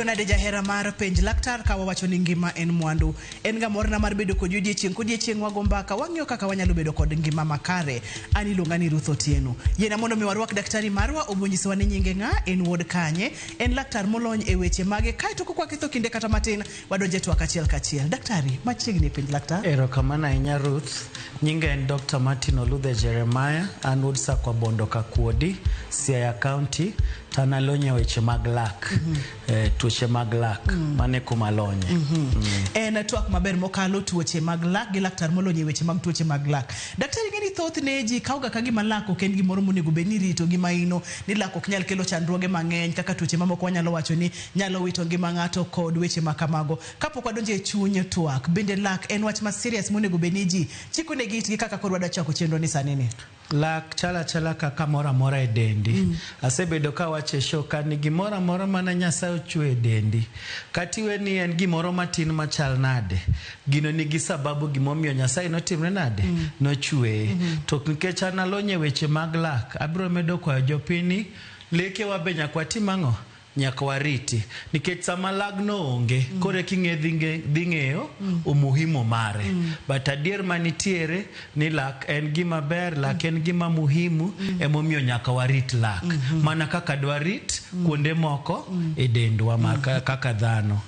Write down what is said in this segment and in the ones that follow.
nade jahera mar penj laktar ka wawacho ni ngima en mwandu. En ga morna mar bedo kod odiechieng' wago mbaka wang'iyo kaka wanyalo bedo kod ngima makare. An iluonga ni Ruth Otieno. Yena mondo mi warwak daktari marwa obonyisowa ni nyinge ng'a, en wuod kanye, en laktar molony e weche mage kae to kwaketho kinde kata matin wadonje twak achiel kachiel. Daktari, machiegni penj laktar. Erokamano ahinya Ruth. Nyinga en Dr. Martin Oludhe Jeremiah, an wuod Sakwa Bondo Kakuodi, Siaya County. Tana lonye weche mag lak, tuoche mag lak, mane kuma lonye. En twak maber mokalo tuoche mag lak gi laktar molonye weche mag tuoche mag lak. Daktari ngeni thoth ne ji kauga ka gima lak ok en gimoro monego bed ni rito gima ino ni lak ok nyal kelo chandruoge mang'eny kaka tuoche mamoko wanyalo wacho ni nyalo wito ngima ng'ato kod weche makamago. Kapok wadonje e chuny twak, bende lak en wach ma serious monego bed ni ji chiko ne gitgi kaka koro wada chako chenro ni sanini. Lak chala kaka mora mora e dendi. Asebedo ka wache shoka ni gimora mora mana Nyasaye ochwe e dendi. Katiwe ni en gimoro matin machal nade. Gino nigi sababu gimomiyo Nyasaye notimre nade. Nochwe. To nikech an alonye weche mag lak, abiro medo kwayo jopiny leke wa be nyaka watim ang'o? Nyaka wariti. Nikech sama lagno onge, kore king'e dhi ng'eyo umuhimu mare. But adier manitiere ni lak en gima ber, lak en gima muhimu, emomiyo nyaka warit lak. Mana kaka dwarit kuonde moko e dendwa kaka dhano.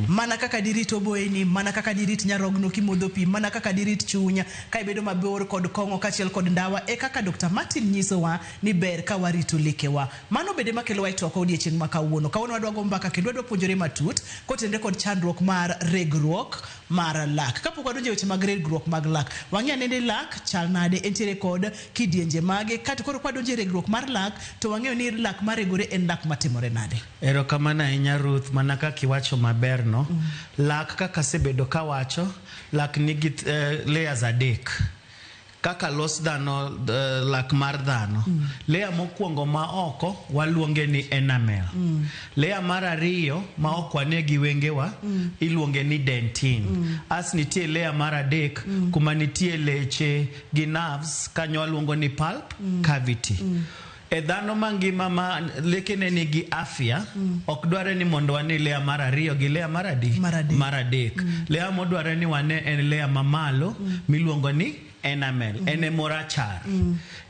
Mana kaka dirit oboeni, mana kaka dirit nyarogno kimodho pi, mana kaka dirit chunya, ka ibedo mabor kod kong'o kachiel kod ndawa, e kaka Dr. Martin nyisowa ni ber ka warito lekewa. Mano bede makelo wa itoko odiechieng' makawuono. Kawuono wadwago mbaka kendo wadwapuonjore matut kotende kod chandruok mar regruok mar lak. Kapok wadonje weche mag regruok mag lak, wang'e nende lak chal nade, entiere kod kidienje mage, kata koro kwadonje regruok mar lak to wang'eyo ni lak maregore en lak matimore nade. Erokamano ahinya Ruth, mana kaka iwacho maber no. Lak kaka sebedo kawacho, lak nigi layers adek. Kaka los dhano, lak mar dhano. Layer mokwongo ma oko waluonge ni enamel. Layer mar ariyo ma ok wane gi wengewa iluonge ni dentin. As nitie layer mar adek kuma nitie leche gi nerves kanyo waluongo ni pulp cavity. E dhano mangima ma lekene nigi afya, ok dware ni mondo wane layer mar ariyo gi layer mar adek. Layer modware ni wane en layer mamalo miluongo ni enamel. Ene morachar.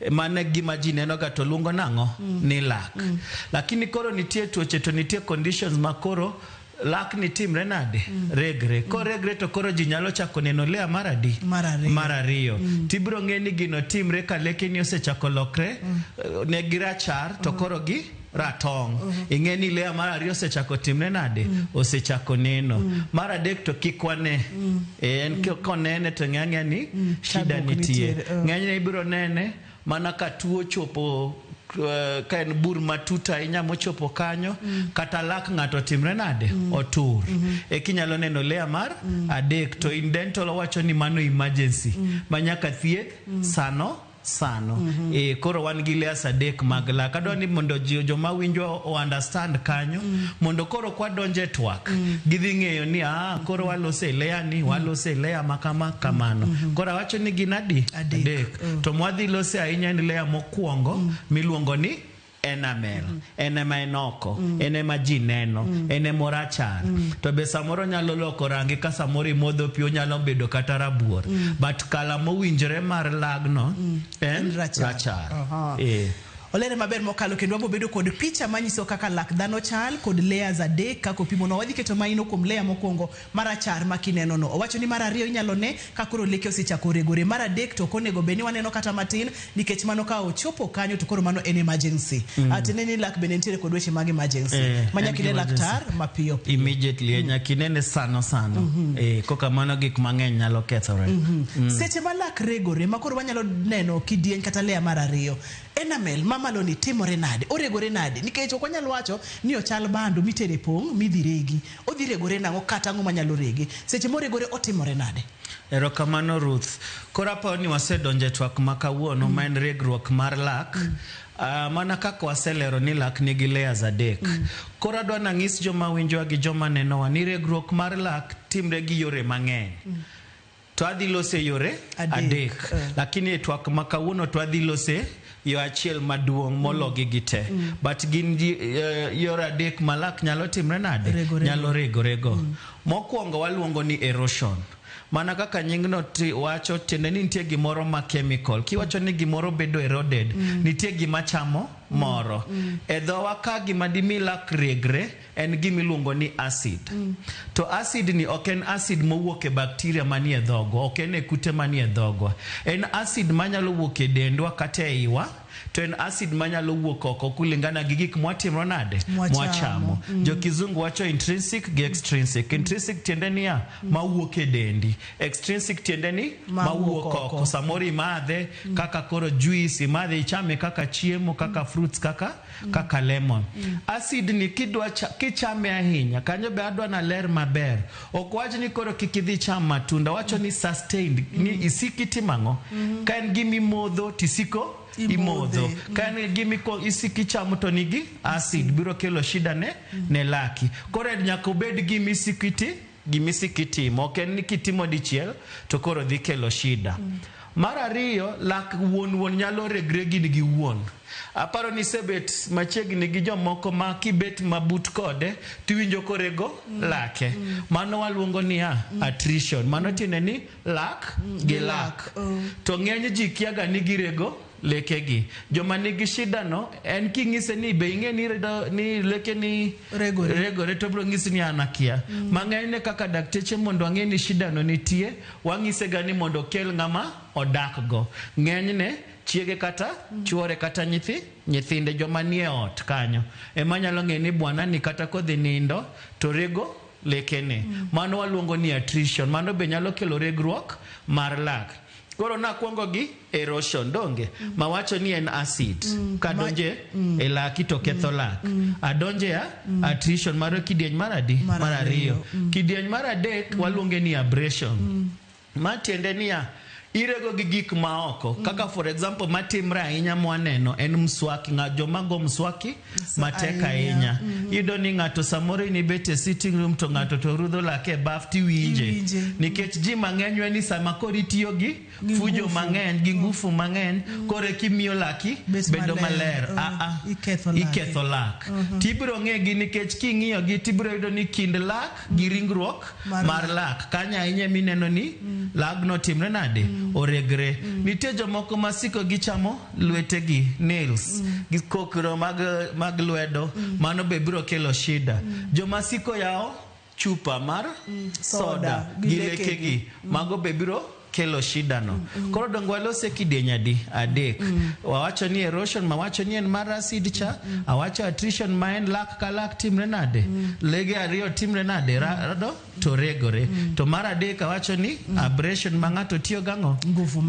Mane gima ji neno ga to luongo nang'o ni lak. Lakini koro nitie tuoche to nitie conditions makoro lak ni timre nade? Regre. Ko regre to koro ji nyalo chako neno layer mar ariyo. Tibiro ng'e ni gino timre ka lekeni osechako lokre ne girachar to koro gi ratong. Ing'e ni layer mar ariyo osechako timre nade? Osechako neno. Mar adek to kik wane. En konene to ng'ang'e ni shida nitie. Ng'enyne ibiro nene mana ka tuo chopo ka en bur matuta inya mochopo kanyo kata lak ng'ato timre nade? Otur. E kinyalo neno layer mar adek to in dental wacho ni mano emergency. Manyaka thieth sano. Koro wan gi layers adek mag lak. Adwa ni mondo joma winjo o understand kanyo, mondo koro kwa donje twak gidhi ng'eyo ni koro walose layer ni, walose layer makama kamano. Koro wacho ni ginadi adek. To mwadhi lose ahinya ni layer mokwongo miluongo ni enamel. Enema enoko, enema ji neno, enema rachar. To be samoro nyalo loko rangi ka samoro imodho pi onyalo bedo kata rabuor. But kala mowinjore mar lagno en rachar. Olere maber mokalo kendo wabo bedo kod picha manyiso kaka lak dhano chal kod layers adek kako pimono. Wadhi keto maino kuom layer mokwongo marachar makineno no. Owacho ni mar ariyo inyalo ne kakoro leke osechako regore. Mar adek to konego beni waneno kata matin nikech mano ka ochopo kanyo to koro mano en emergency. Atineni lak bende nitiere kod weche mag emergency. Manyakine laktar mapiyo. Immediately nyakinene sano. Koka mano gik mang'eny nyalo kethore. Seche ma lak regore makoro wanyalo neno kidieny kata layer mar ariyo. Enamel mamalo ni timore nade? Oregore nade? Nikech ok wanyalo wacho ni ochal bando mitere pong' midhi regi. Odhi regore nang'o kata ang'o manyalo regi. Seche moregore otimore nade? Erokamano Ruth. Koro aparo ni wasedonje twak makawuono ma en regruok mar lak. Mana kaka waselero ni lak nigi layers adek. Koro adwa nang'is joma winjowa gi joma nenowa ni regruok mar lak timre gi yore mang'eny. to adhi lose yore adek. Lakini e twak ma kawuono to adhi lose yo achiel maduong' mologi gite. But gin yore adek malak nyalo timre nade? Nyalo rego. Mokwongo waluongo ni erosion. Mana kaka nyingno wacho tiende ni nitie gimoro ma chemical. Kiwacho ni gimoro bedo eroded, nitie gima chamo moro. E dhowa ka gima dimi lak regre en gimiluongo ni acid. To acid ni ok en acid mowuok e bakteria manie dhogo, ok en e kute manie dhogo. En acid manyalo wuok e dendwa kata e iwa. To en acid manyalo wuok oko kulingana gi gik mwatimo nade? Mwachamo. Jo kizungu wacho intrinsic gi extrinsic. Intrinsic tiende ni ya mawuok e dendi. Extrinsic tiende ni mawuok oko. Samori imadhe kaka koro juice, imadhe ichame kaka chiemo, kaka fruits, kaka lemon. Acid ni kichame ahinya, kanyo be adwa na ler maber. Ok wach ni koro kikidhi cham matunda, wacho ni sustained, ni isiki timango. Ka en gimi modho tisiko imodho. Kane gimi ko isiki chamo to nigi acid biro kelo shida ne laki. Koro nyaka obed gimisikiti ok en ni kitimo dichiel to koro dhi kelo shida. Mar ariyo, lak wuon nyalo regre gin gi wuon. Aparo ni sebet machiegni gi jomoko ma kibet mabut kode tiwinjo korego lake. Mano waluongo ni attrition. Mano tiende ni lak gi lak. To ng'eny ji kiaga ni girego lekegi. Joma nigi shida no en king'ise ni be ing'e ni leke ni regore to bro ng'isi ni anakia. Mang'eny ne kaka dakteche mondo ang'e ni shida no nitie, wang'ise ga ni mondo kel ng'ama odak go. Ng'eny ne chiege kata chuore kata nyithinde joma nie ot kanyo ema nyalo ng'e ni bwana ni kata kodhi nindo to rego lekene. Mano waluongo ni attrition. Mano be nyalo kelo regruok mar lak. Koro nakwongo gi erosion donge mawacho ni en acid kadonje e laki to ketho lak. Adonje attrition maro kidieny mar ariyo. Kidieny mar adek waluonge ni abrasion. Matiende ni irego gi gik maoko kaka for example matimre ahinya mwaneno en mswaki. Joma go mswaki matek ahinya. Yudo ni ng'ato samoro ni bete sitting room to ng'ato to rudho lake baf tiwinje. Nikech ji mang'eny weni sama kori tiyo gi fujo mang'eny gi ngufu mang'eny kore kimiyo laki bedo maler. Iketho lak. Tibiro ng'e gi nikech king'iyo gi tibiro yudo ni kind lak gi ringruok mar lak. Kanya ahinya mineno ni lagno timre nade? Oregre. Nitie jomoko masiko gichamo lwetegi, nails, gi kokro mag lwedo. Mano be biro kelo shida. Jomasiko yao chupa mar soda gi lekegi. Mago be biro kelo shida no. Koro dongo walose kidieny adek. Wawacho ni erosion mawacho ni en mar acid cha. Awacho attrition ma en lak ka lak timre nade? Lege ariyo timre nade? Rado to regore. To mar adek awacho ni abrasion ma ng'ato tiyo gang'o? Ngufu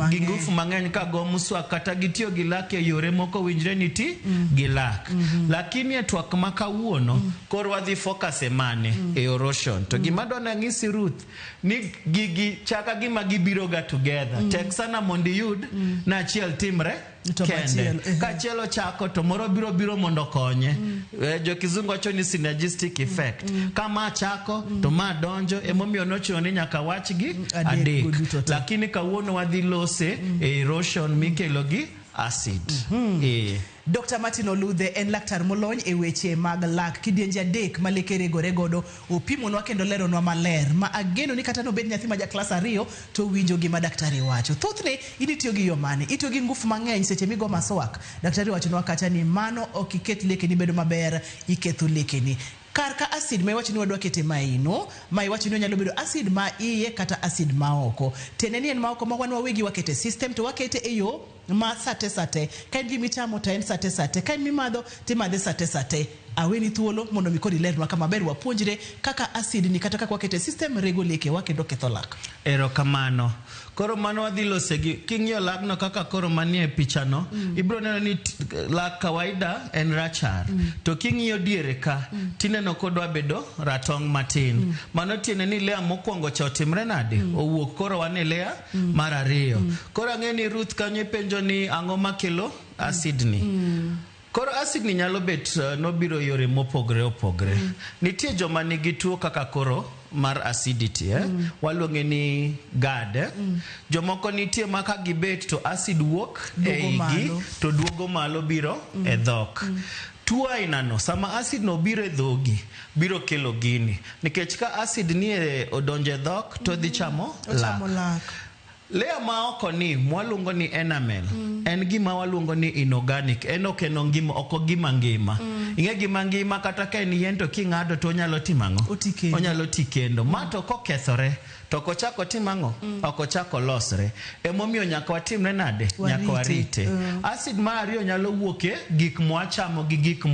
mang'eny ka go muswak kata gitiyo gi lak e yore moko winjre ni ti gi lak. Lakini e twak ma kawuono koro wadhi focus e mane? E erosion. To gima dwana ng'isi Ruth ni gigi chaka gima gibiro ga together. Tek sana mondi yud na achiel timre kende. Kachielo chako to moro biro mondo konye. Jo kizungu wacho ni synergistic effect. Kama chako to ma donjo emomiyo nochuno ni nyaka wach gi adek. Lakini kawuono wadhi lose erosion mikelo gi acid. Dr. Martin Oludhe en laktar molony e weche mag lak kidienje adek maleke regore godo. Opimonwa kendo leronwa maler ma ageno ni kata no bed nyathi ma ja klas 2 to winjo gima daktari wacho. Thothne initiyo gi yo mane? Itiyo gi ngufu mang'eny seche migo maswak. Daktari wacho nwa kata ni mano ok iket lekeni bedo maber, iketho lekeni. Karka acid ma iwacho ni wadwa kete maino, ma iwacho ni nyalo bedo acid ma iye kata acid ma oko. Teneni en ma oko ma wan wawegi wakete system to wakete e yo ma sate. Kain gimi chamo to en sate. Kain mimadho timadhe sate. Aweni thuolo mondo mikodi lerwa kama ber wapuonjre kaka acid ni kata kaka wakete system rego leke wakendo ketho lak. Erokamano. Koro mano wadhi lose gi king'iyo lagno kaka koro manie picha no ibro neno ni lak kawaida en rachar. To king'iyo diere ka tineno kodwa bedo ratong matin. Mano tiene ni layer mokwongo cha otimre nade? Owuok koro wane layer mar ariyo. Koro ang'e ni Ruth kanyo penjo ni ang'o makelo acid ni. Koro acid ni nyalo bet nobiro yore mopogre. Nitie joma nigi tuo kaka koro mar acidity waluonge ni GAD jomoko nitie maka gibet to acid wuok eigi to duogo malo biro e dhok tuo ainano sama acid no biro e dhogi biro kelo gini nikech ka acid nie odonje dhok to dhi chamo lak Lea ma oko ni mwaluongo ni enamel en gima waluongo ni inorganic eno ngima oko gima ngima inge gima ngima kata ka en yien to king'ado to onyalo timango onyalo tikendo mato kokethore to kochako timango okochako losre emomiyo nyaka watimre nade nyaka warite acid mar ariyo nyalo wuoke gik mwachamo gi gik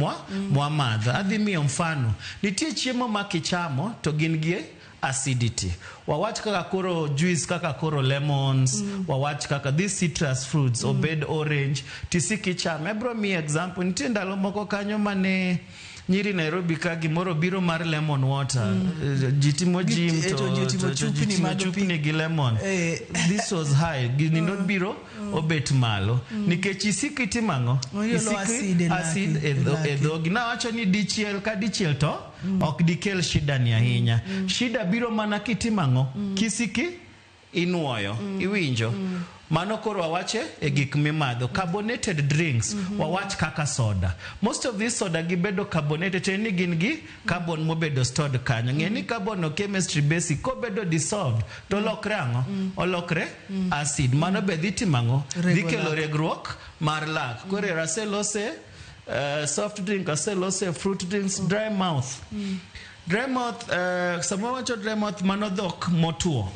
mwamadho adhi miyo mfano nitie chiemo ma kichamo to gin gi acidity wawach kaka koro juice kaka koro lemons wawach kaka these citrus fruits obed orange tisiki chame bro mi example nitie ndalo moko kanyo mane nyiri Nairobi ka gimoro biro mar lemon water jitimo gym to chupni gi lemon this was high gini not biro obet malo nikech isiki timango isiki acid edhogi na wacho ni dichiel ka dichiel to ok dikel shida ni ahinya shida biro mana kitimango kisiki inuoyo iwinjo mano koro wawache e gik mimadho carbonated drinks wawach kaka soda most of these soda gibedo carbonated ni gin gi carbon mobedo stored kanyo ngeni carbon no chemistry basic ko bedo dissolved to lokre ango olokre acid mano be dhitimango dhikelo regruok mar lak kore raselose soft drink aselose fruit drinks dry mouth samo wacho dry mouth mano dhok motuo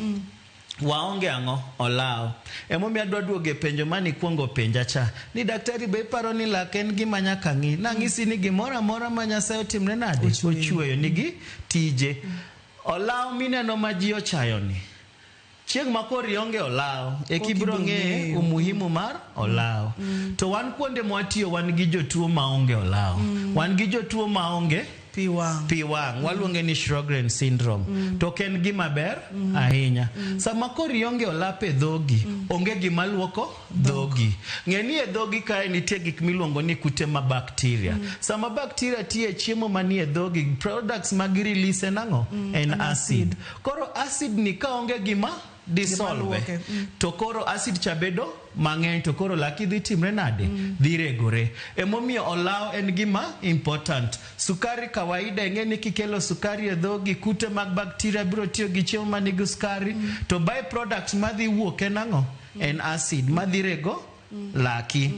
waonge ango olao emomiyo adwa duoge penjo mani kuongo penja cha ni daktari be paro ni lak en gima nyaka ng'i nang'isi ni gimoro amora ma Nyasaye otimre nade ochweyo nigi tije olao mineno ma ji ochayoni chieng' ma koro ionge olao ekibiro ng'e umuhimu mar olao to wan kuonde mwatiyo wan gi jotuo maonge olao wan gi jotuo maonge piwang waluonge ni Sjogren syndrome to ken gima ber ahinya sama koro ionge olape dhogi onge gima luoko dhogi ng'eni e dhogi kae nitie gik miluongo ni kute ma bacteria sama bacteria tie chiemo manie dhogi products mag release nango en acid koro acid ni ka onge gima dissolve to koro acid chabedo mang'eny to koro laki dhi timre nade dhi regore emomiyo olao en gima important sukari kawaida ng'eni kikelo sukari e dhogi kute mag bacteria biro tiyo gi chiemo manigi sukari to by product madhi wuok en ang'o en acid madhi rego laki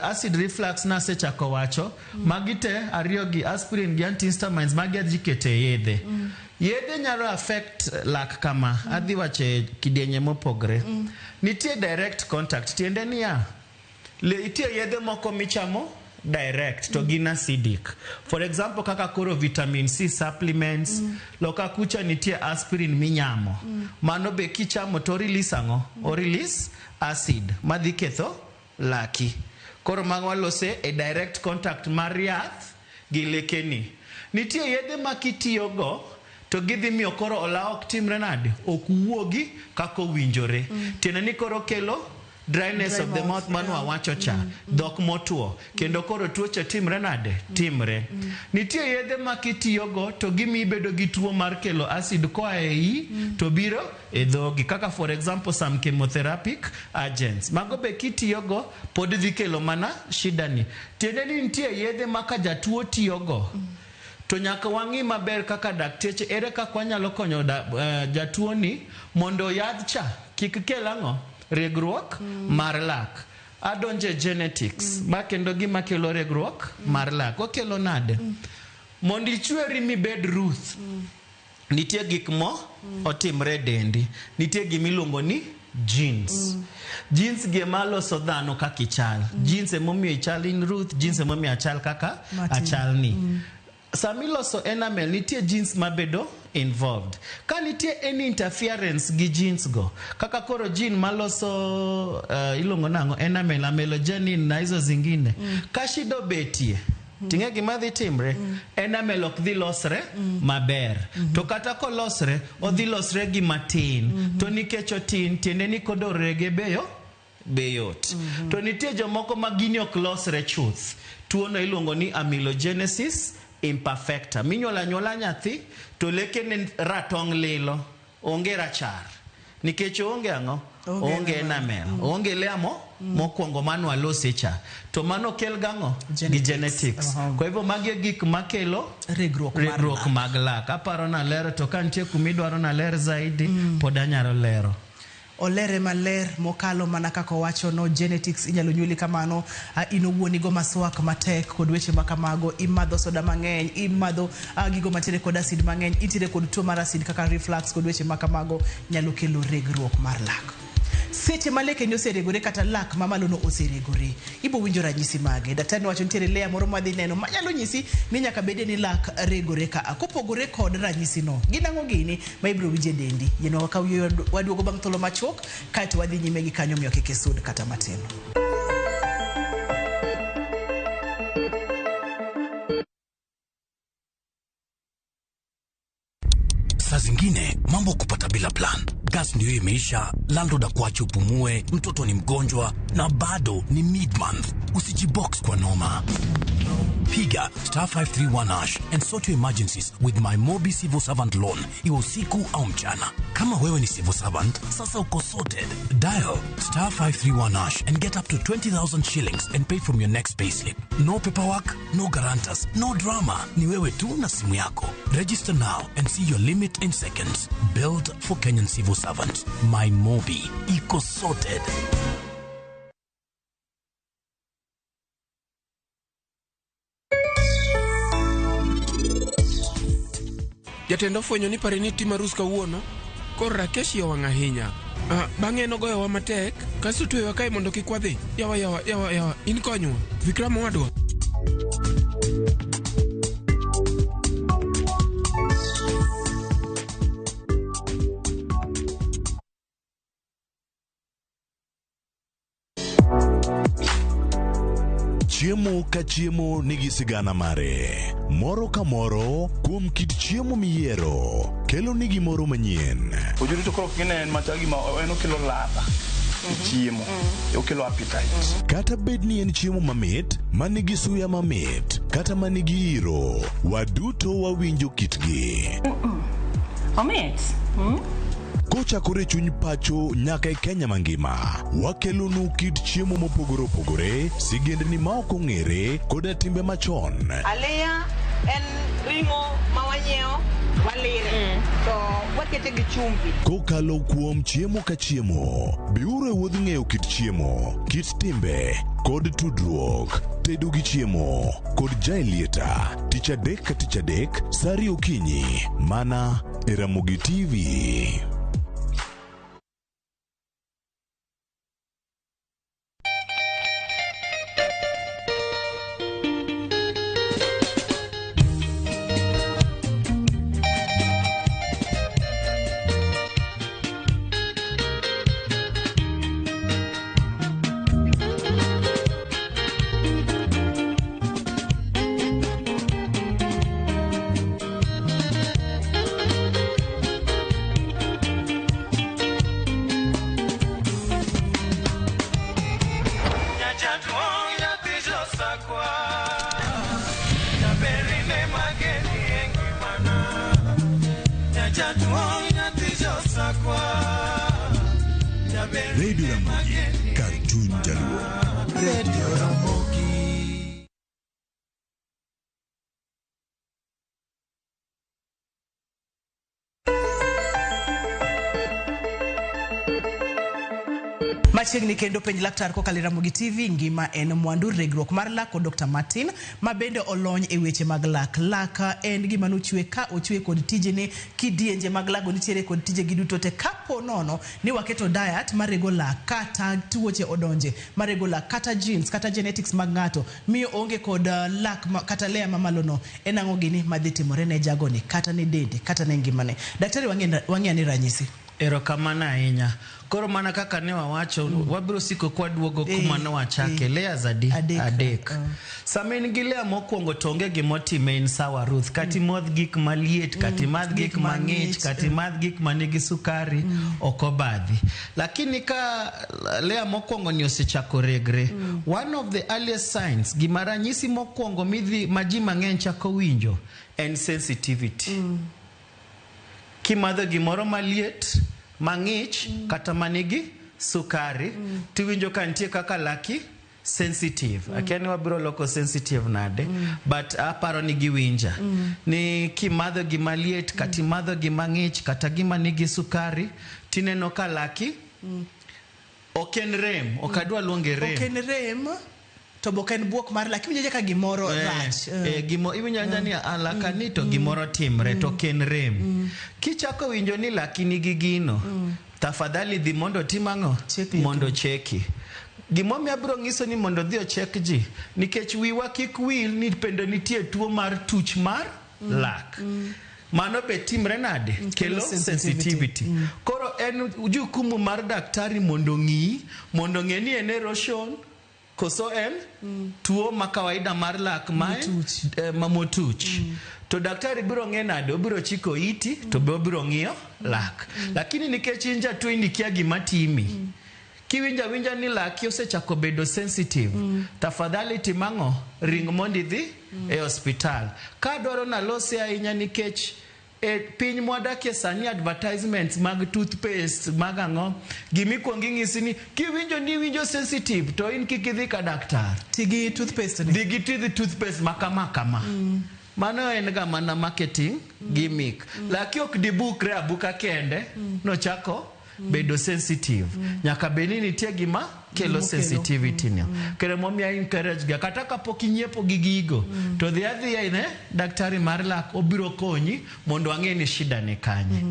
acid reflux nasechako wacho magite ariyo gi aspirin gi antihistamines magi adhikete yedhe yedhe nyalo affect lak kama adhi wache kidienye mopogre nitie direct contact tiende niya nitie yedhe moko michamo direct to gin acidic for example kaka koro vitamin C supplements loka kucha nitie aspirin minyamo mano be kichamo to release ang'o o release acid madhi ketho laki koro mang'walose e direct contact mar yath gi lekeni nitie yedhe makitiyogo to gidhi miyo koro olao ok timre nade ok wuogi kako winjore tiende ni koro kelo dryness of the mouth mano wawacho cha dhok motuo kendo koro tuoche timre nade timre nitie yedhe makitiyogo to gimi bedo gi tuo mar kelo acid koa ei to biro e dhogi kaka for example some chemotherapeutic agents mago be kitiyogo pod dhi kelo mana shida ni tiende ni nitie yedhe maka jatuo tiyogo to nyaka wang'i maber kaka dakteche ere kaka wanyalo konyo jatuo ni mondo yadh cha kik kel ang'o regruok mar lak adonje genetics makendo gima kelo regruok mar lak okelo nade mondo ichweri mibed Ruth nitie gik mo otimre dendi nitie gimiluongo ni genes genes gi maloso dhano kaka ichal genes emomiyo ichal in Ruth genes emomiyo achal kaka achal ni samiloso enamel nitie genes mabedo involved ka nitie any interference gi genes go kaka koro gene maloso ilongo nango enamel amelogenin na hizo zingine ka shido betie tinge gima dhi timre enamel ok dhi losre maber to kata kolosre odhi losre gi matin to nikech otin tiende ni kodo rege beyot to nitie jomoko ma gini ok losre chuth tuo no iluongo ni amelogenesis imperfecta. Minyuolo anyuola nyathi to lekene ratong' lilo, onge rachar. Nikech onge ang'o? Onge enamel. Onge lemo mokwongo mano alose cha. To mano kel gang'o? Gi genetics. Kwa hivyo magi gik makelo regruok mag lak. Aparo na lero to ka nitie kumidwaro na ler zaidi pod anyalo lero. Olere maler mokalo mana kaka wacho no genetics inyalo nyuoli kamano inowuonigo maswak matek kod weche makamago imadho soda mang'eny imadho gigo mantiere kod acid mang'eny itire kod tuo mar acid kaka reflux kod weche makamago nyalo kelo regruok mar lak. Seche maleke ni oseregore kata lak mamalo no oseregore ibo winjo ranyisi mage. Daktari wacho nitiere layer moro madhi neno manyalo nyisi ni nyaka bede ni lak regore ka kopogore kod ranyisi no ginang'o gini ma ibro winje dendi yeno ka waduogo bang' thuolo machuok kaeto wadhi nyime gi kanyo miyo kik isud kata matin. Saa zingine mambo kupata bila plan. Gas ndio imeisha, landlord akuache upumue, mtoto ni mgonjwa na bado ni mid-month. Usijibox kwa noma. Piga *531# and sort your emergencies with my Mobi Civil Servant Loan. Iwe usiku au mchana. Kama wewe ni civil servant, sasa uko sorted. Dial *531# and get up to 20,000 shillings and pay from your next payslip. No paperwork, no guarantors, no drama. Ni wewe tu na simu yako. Register now and see your limit in seconds. Build for Kenyan civil servants. My Mobi. Iko sorted. Jatendo fwenyo ni pareniti marus kawuono kor Rakesh yowang' ahinya. Bang'e nogoyowa matek kasto tweyowa kae mondo kik wadhi. Yawa in konywa Vikram wadwa. Chiemo ka chiemo nigi sigana mare. Moro ka moro kuom kit chiemo miyiero kelo nigi moro manyien. Ojuri to koro kinen machagi ma eno kelo ladha. Chiemo. Okelo appetite. Kata bed ni en chiemo mamit, manigi suya mamit, kata manigi iro, waduto wawinjo kitgi. Omit. Kochakore chuny pacho nyaka e Kenya mangima, wakelonu kit chiemo mopogore opogore, sigendni ma ok ong'ere koda timbe machon. Alea en ringo mawanyeo walire to wakete gi chumbi. Kokalo kuom chiemo ka chiemo, biuru e wuodh ng'eyo kit chiemo, kit timbe kod tudruok. Tedo gi chiemo kod Jaelieta tich adek ka tich adek sari okinyi mana e Ramogi TV. Radio Ramogi, Cartoon Jaluo. Radio Ramogi. Machiegni kendo penj laktar kokalo Ramogi TV ngima en mwandu regruok mar lak kod Dr. Martin ma bende olony e weche mag lak. Lak en gima nochwe ka ochwe kod tijene kidienje mag lago nitiere kod tije giduto te kapo nono ni waketo diet marego lak kata tuoche odonje marego lak kata genes kata genetics mag ng'ato miyo onge kod lak kata layer mamalo no en ang'o gini madhi timore ne jagoni kata ne dende kata ne ngimane. Daktari wang'e ni ranyisi. Erokamano ahinya. Koro mana kaka ne wawacho, wabiro siko kwa duogo kuma ne wachake. Layers adek. Sama in gi layer mokwongo tonge gimotime in sawa Ruth. Kati modh gik maliet, kati madh gik mang'ich, kati madh gik manigi sukari, okobadhi. Lakini ka layer mokwongo ni osechako regre. One of the earliest signs, gimaranyisi mokwongo maji mang'eny chako winjo, and sensitivity. Kimadho gimoro maliet, mang'ich, kata manigi sukari, tiwinjo ka nitie kaka laki sensitive. Akiani wabiro loko sensitive nade, but aparo ni giwinja. Ni kimadho gimaliet, kati madho gimang'ich, kata gima nigi sukari, tineno ka laki oken rem, okadwa luonge rem. Oken rem, to boken buok mar laki winjo ka gimoro rach. Iwinjo ni alaka ni to gimoro timre, to ken rem. Kichako winjo ni laki nigi gino, tafadhali dhi mondo timang'o? Mondo cheki. Gimomiyo abiro ng'iso ni mondo dhi ochek ji, nikech wiwa kik wil ni pendo nitie tuo mar tuch mar lak. Mano be timre nade? Kelo sensitivity. Koro en jukumu mar daktari mondo ng'i ni en erosion, koso en tuo ma kawaida mar lak mamotuch. To daktari biro ng'e nade? Obiro chiko iti, to be obiro ng'iyo lak. Lakini nikech in jatuo inikia gima timi, kiwinja ni laki osechako bedo sensitive, tafadhali timang'o? Ring mondi dhi e hospital. Ka dwaro nalosi ahinya nikech piny mwadakie sani advertisements mag toothpaste mag ang'o, gimikwongo ing'isi ni kiwinjo ni winjo sensitive to in kik idhi ka daktar. Tigi toothpaste ni. Dhi toothpaste makama. Mano en ga mana marketing gimmick. Laki ok dibukre abuka kende, no chako bedo sensitive. Nyaka beni nitie gima kelo sensitivity ni. Kere momiya encourage ga kata kapok inyiepo gi gigo, to dhi adhiya ine daktari mar lak, obiro konyi mondo ang'e ni shida ni kanye.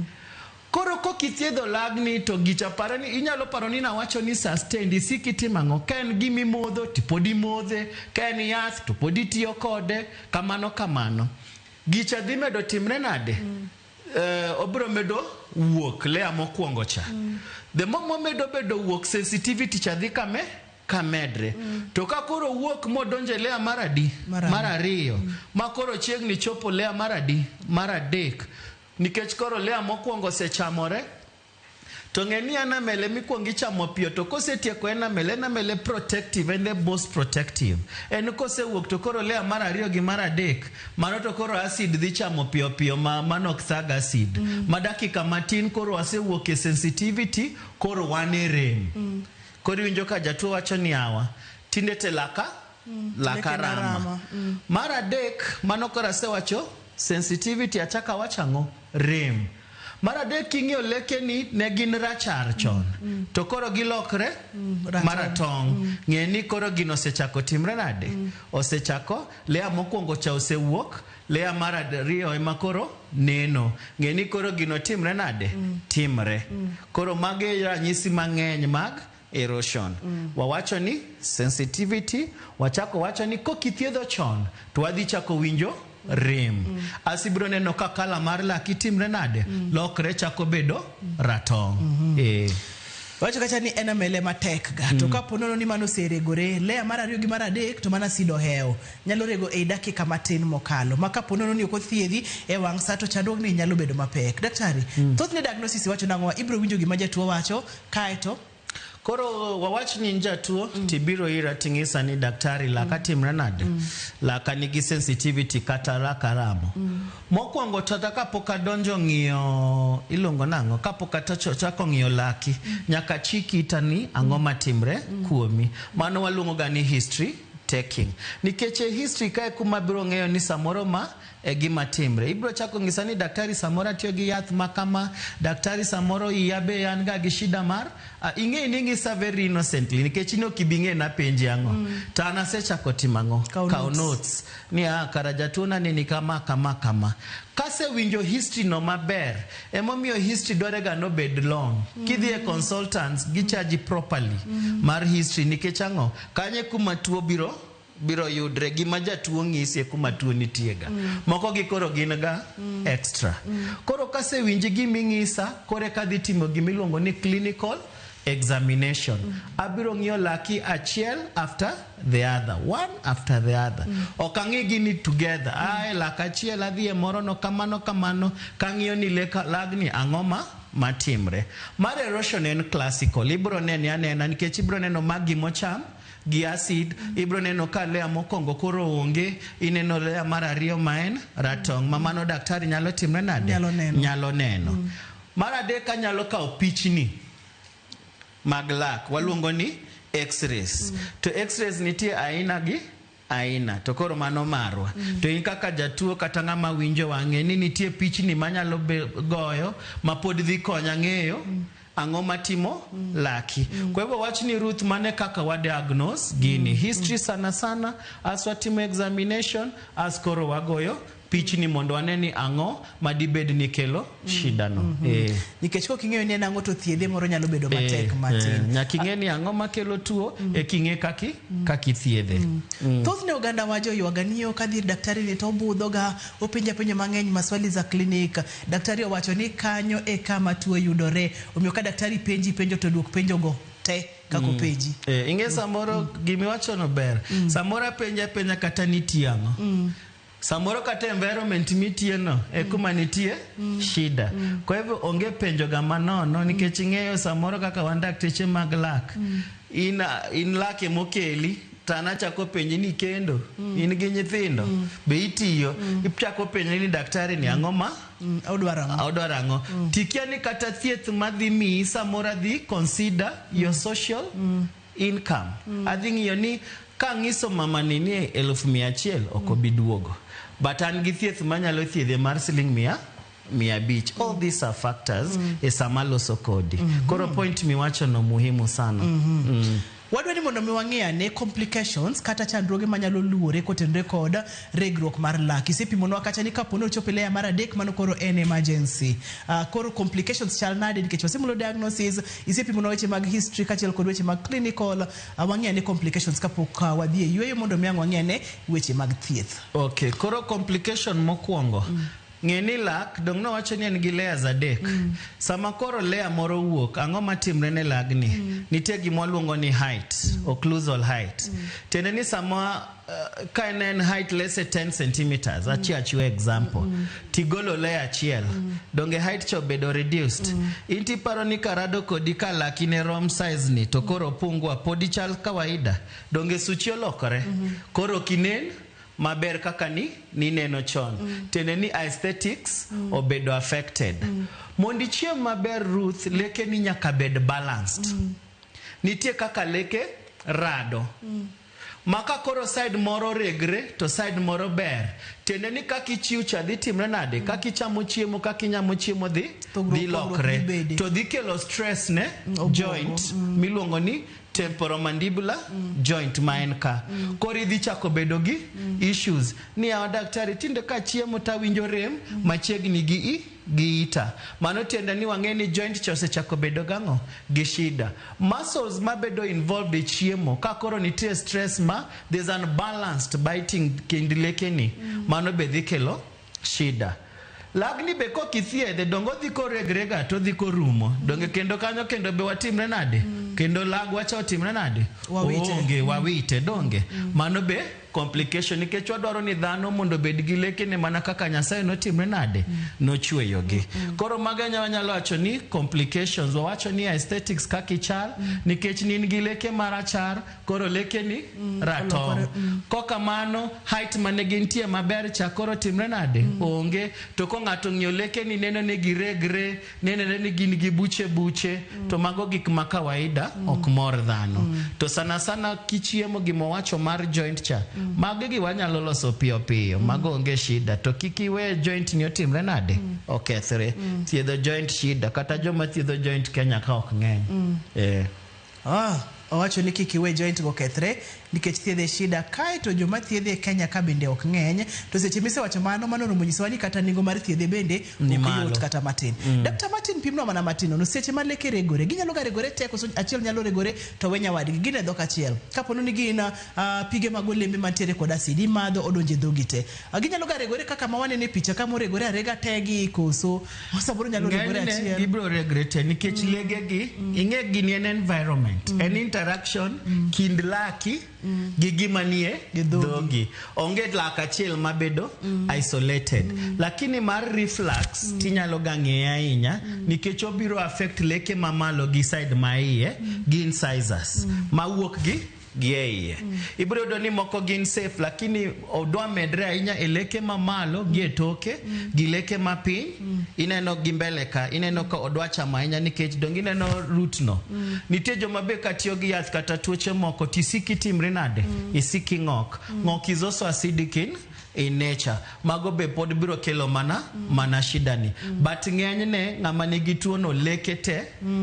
Koro kokithiedho lagni to gicha parani, inyalo paro ni nawacho ni sustained, isiki timang'o? Ka en gimi modho, tipodi modhe, ka en yath, to podi tiyo kode, kamano. Gicha dhi medo timre nade? Obiro medo wuok layer mokwongo cha. The more medo bedo wuok, sensitivity cha dhi kamedre. To ka koro wuok modonje layer maradi, marariyo, ma koro chiegni chopo layer maradi, maradek. Nikech koro layer mokwongo se chamore, to ng'eni anamele mikwongi chamo piyo, to kose tieko enamele protective, and the most protective. En kose wuok to koro layer marariyo gi maradek, mano to koro acid dhi chamo piyo manok acid. Madakika matin koro ase wuok e sensitivity, koro wane rem. Koro winjo ka jatuo wacho ni awa, tinde te laka rama. Maradek, mano koro ase wacho, sensitivity achaka wachang'o? Rem. Maradek king'iyo leke ni ne gin rachar chon, to koro gilokre maratong'. Ng'e ni koro gino osechako timre nade? Osechako, layer mokwongo cha osewuok, layer marariyo ema koro neno. Ng'e ni koro gino timre nade? Timre. Koro mage ranyisi mang'eny mag erosion. Wawacho ni sensitivity, wachako wacho ni kokithiedho chon, to wadhi chako winjo rem. Asibiro neno ka kala mar laki timre nade? Lokre chako bedo ratong'. Wacho kacha ni enamele matek ga. To ka ponono ni mano seregore, layer marariyo gi maradek, to mana sido heo. Nyalo rego e dakika matin mokalo. Maka ponono ni okothiedhi e wang' sa to chandruok ni nyalo bedo mapek. Daktari, thothne diagnosis wacho nang'o? Ibiro winjo gima jatuo wacho, kaeto koro wawach ni njatuo tibiro ira ting'isa ni daktari laka timre nade? Laka nigi sensitivity kata laka ramo. Mokwongo tata kapok adonjo ng'iyo ilongo nang'o, kapok chako ng'iyo laki, nyaka chiki itani ang'o matimre kuomi. Mano waluongo ga ni history taking. Nikech history kae kuma biro ng'eyo ni samoro ma e gima timre. Ibiro chako ng'isa ni daktari samoro tiyo gi yath makama, daktari samoro iyabe yan ga gi shida mar, ing'e ni ng'isa very innocently, nikech ino kibing'e na penji ang'o. Ta anase chako timang'o? Kao notes. Ni kara jatuona ni kama. Kase winjo history no maber, emomiyo history dwarega no bed long. Kidhi e consultants, gichaji properly mar history, nikech ang'o? Kanye kuma tuo biro biro yudre gima jatuo ng'isi kuma tuo nitiega. Moko gi koro gin ga extra. Koro kasewinji giming'isa, kore kadhi timo gimiluongo ni clinical examination. Abiro ng'iyo laki achiel after the other, one after the other. Okang'i gini together. Lak achiel adhi e moro no kamano kang'iyo ni lagni ang'oma matimre. Mar erosion en classical. Ibro nene anena nikech ibro neno magi mocham gi acid, ibro neno ka lea mokongo koro onge, ineno lea mar ariyo maen ratong', mamano daktari nyalo timre nade? Nyalo neno. Mar adek anyalo kawo pichni mag lak, waluongo ni x-rays. To x-rays nitie aina gi aina, to koro mano marwa. To in kaka jatuo kata ng'ama winjo wang'e ni nitie pichni manyalo goyo mapod dhi konya ng'eyo ang'o matimo laki. Kwa hivyo wachni Ruth mane kaka wa diagnose gini. History sana as watimo examination, as koro wagoyo pichni mondo waneni ang'o madibed ni kelo shida no. Nikech ko king'eyo ni en ang'o to thiedhe moro nyalo bedo matek matin. Nyaka ing'e ni ang'o makelo tuo king'e kaki thiedhe. Thothne oganda wa joywaga niyo kadhi daktari ni to obudhoga, openja penjo mang'eny maswali za klinik. Daktari owacho ni kanyo e kama tuo yudore. Omiyo ka daktari penji penjo to duok penjo go te kako penji. Ing'e samoro gimiwacho no ber. Samoro penja kata nitie ang'o. Samoro kata environment mitie no kuma nitie shida. Kwa hivyo onge penjo ga manono nikech ing'eyo samoro kaka wan dakteche mag lak. In lak mokeli tana chako penji ni kendo in gi nyithindo be itiyo, ichako penji ni daktari ni ang'o ma odwaro ang'o. Tikia ni kata thieth madhi mi samoro dhi consider your social income. Adhi ng'iyo ni ka ng'iso mama ni 1,100 okobiduogo, but an gi thieth manyalo thiedhe mar siling 100. All these are factors sama loso kodi. Koro point miwacho no muhimu sana. Wadwa ni mondo miwang'ia ne complications kata chandruoge manyalo luore kotenre kod regruok mar lak. Isepimonwa kata ni kapo ni ochopo lea mar adek mano koro en emergency. Koro complications chal nade nikech wasemulo diagnosis, isepimonwa weche mag history kachiel kod weche mag clinical, wang'ia ne complications kapok wadhi e yweyo mondo miang' wang'ia ne weche mag thieth. Okay, koro complication mokwongo. Ng'eni lak dong no wacho ni en gi layers adek. Sama koro layer moro wuok, ang'o matimre ne lagni? Nitie gima waluongo ni height, occlusal height. Tiende ni sama ka en height less than 10 centimeters, achiwe example. Tigolo layer achiel. Donge height cho bedo reduced. Inti paro ni karado kodi ka laki ne rom size ni to koro pungwa podi chal kawaida. Donge suchi olokore. Koro kinen maber kaka ni neno chon. Tene ni aesthetics obedo affected. Mondi chiem maber Ruth, leke ni nyaka bed balanced. Nitie kaka leke rado. Maka koro side moro regre to side moro ber. Tene ni kaki chiu cha dhi timre nade, kaki chamo chiemo, kaki nyamo chiemo dhi lokre. To dhi kelo stress ne joint miluongo ni temporomandibular joint maenka. Kori dhi chako bedo gi issues. Ni ya daktari tinde ka chiemo ta winjo rem machiegni gi ita. Mano tiende ni wang'eni joint chose chako bedo gang'o gi shida. Muscles mabedo involved e chiemo. Ka koro nitie stress there's unbalanced biting kendilekeni. Mano be dhi kelo shida. Lagni be ko kithiedhe dongo dhi koregrega to dhi korumo. Donge kendo kanyo kendo be watimre nade? Kendo lag wacha watimre nade? Wawite donge. Mano be complication nikech wadwaro ni dhano mondo bed gi lekene mana kaka Nyasaye notimre nade? Nochweyogi. Koro maganya wanyalo wacho ni complications, wawacho ni aesthetics kaki chal nikech nin gi leke marachar, koro leke ni ratong'. Koka mano height mane gintie maber cha koro timre nade? Onge. To ko ng'ato ng'iyo leke ni neno ne giregre, neno ni gin gi buche, to mago gik ma kawaida ok mor dhano. To sana kichiemo gimo wacho mar joint cha. Magegi wanyalo loso piyo. Mago onge shida. To kikiwe joint ni otimre nade? Okethre. Thiedho joint shida. Kata joma thiedho joint Kenya ka ok ng'eny. owacho ni kik iwe joint go kethre nikech thiedhe shida kae to joma thiedhe Kenya ka bende ok ng'eny to seche misewacho mano romo nyisowa ni kata nengo mar thiedhe bende ok yot kata matin. Dr. Martin pimno mana matin no seche ma leke regore ginyalo ga regore tek koso achiel nyalo regore to wenya wadgi gine dhok achiel kapono ni gin pige mag olembe mantiere kod asidi madho odonje dhogi te ginyalo ga regore kaka ma wanene picha kama regore arega tegi koso osaboro nyalo regore achiel gibro regrete nikech legegi ing'e gini en environment en interaction kind laki gi gima nie dhogi onge lak achiel mabedo isolated lakini mar reflux tinyalo gang'e ahinya nikech obiro affect leke mamalo gi side maiye gi incisors mawuok gi eiye ibiro do ni moko gin safe lakini odwa medre ahinya eleke mamalo gi etoke gi leke mapiny ineno gi mbele ka ineno ka odwa chama ahinya nikech dongi neno root no nitie joma be katiyo gi yath kata tuoche moko tisiki timre nade isiki ng'ok is also acidic in nature mago be pod biro kelo mana shida ni but ng'enyne ng'ama nigi tuo no leke te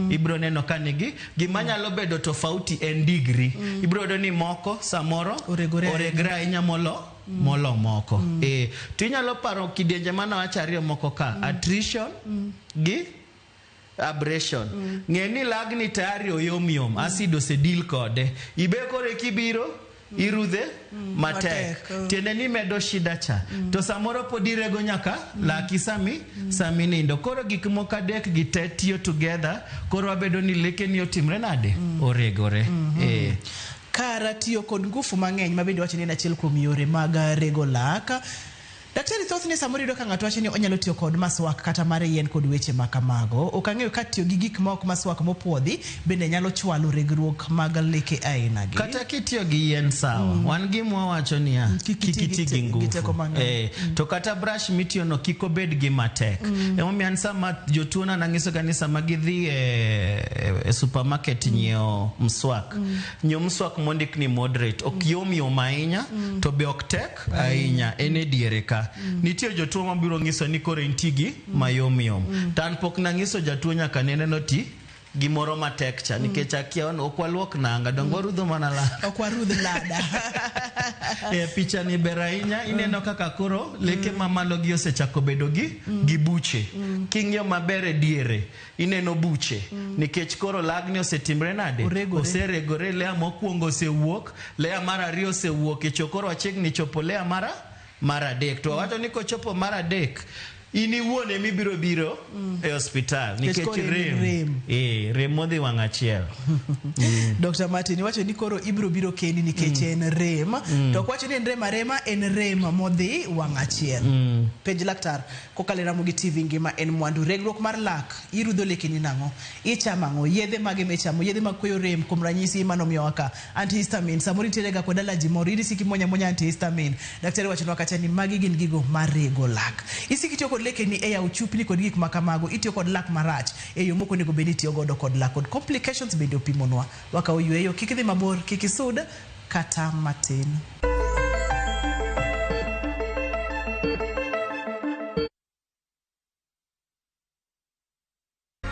ibiro neno ka nigi gima nyalo bedo tofauti en degree ibiro do ni moko samoro oregre ahinya molo moko tinyalo paro kidienje mana wacho ariyo moko ka attrition gi abrasion ng'eni lagni tayari oyomyom acid osedil kode ibekore kibiro irudhe matek tiende ni medo shida cha to samoro podirego nyaka laki sami nindo koro gik moko adek gite tiyo together koro wabedo ni leke ni otimre nade oregore kara tiyo kod ngufu mang'eny mabende wacho ni en achiel kuom yore mag rego lak. Daktari thothne samoro yudo ka ng'ato wacho ni onyalo tiyo kod maswak kata mare yien kod weche makamago ok ang'eyo ka tiyo gi gik ma ok maswak mopuodhi bende nyalo chwalo regruok mag leke aina gi kata kitiyo gi yien sawa wan gimwa wacho ni kikiti gi ngufu to kata brush mitiyo no kiko bed gi matek emomiyo an sama jotuona nang'iso kanisa magidhi e supermarket nyiewo mswak mondik ni moderate ok yom ahinya to be ok tek ahinya ene diere ka nitie jotuo mabiro ng'iso ni koro intigi mayom tan pok na ng'iso jatuo nyaka nene no ti gimoro matek cha nikech akia on okwaluok nanga dongo rudho mana la okwarudh lada picha ni berainya ineno kaka koro leke mamalo gi osechako bedo gi buche king'yo maber diere ineno buche nikech koro lagni osetimre nade oseregore lea mokwongo osewuok lea mar ariyo osewuok chokoro achiegni chopo lea mara dek to wacho ni kochopo mara dek ini wuone mibiro e hospital nikech rem modhi wang' achiel Dr. Martin wacho ni koro ibiro biro kendi nikech en rem to wacho ni en rema en rem modhi wang' achiel penj laktar kokalo ramo gi TV ngima en mwandu regruok mar lak irudho lekeni nang'o ichamo ang'o yedhe mage michamo yedhe mag kweyo rem kuom ranyisi manomiyo waka antihistamine samoro nitiere ga kod allergy moro isiki monya antihistamine daktari wacho ni kacha ni magi gin gigo marego lak isiki tiyo kod leke ni e yaw chupni kod gik makamago itiyo kod lak marach e yo moko nego bende itiyo godo kod lak kod complications bende opimonwa waka oyueyo kik idhi mabor kik isud kata matin.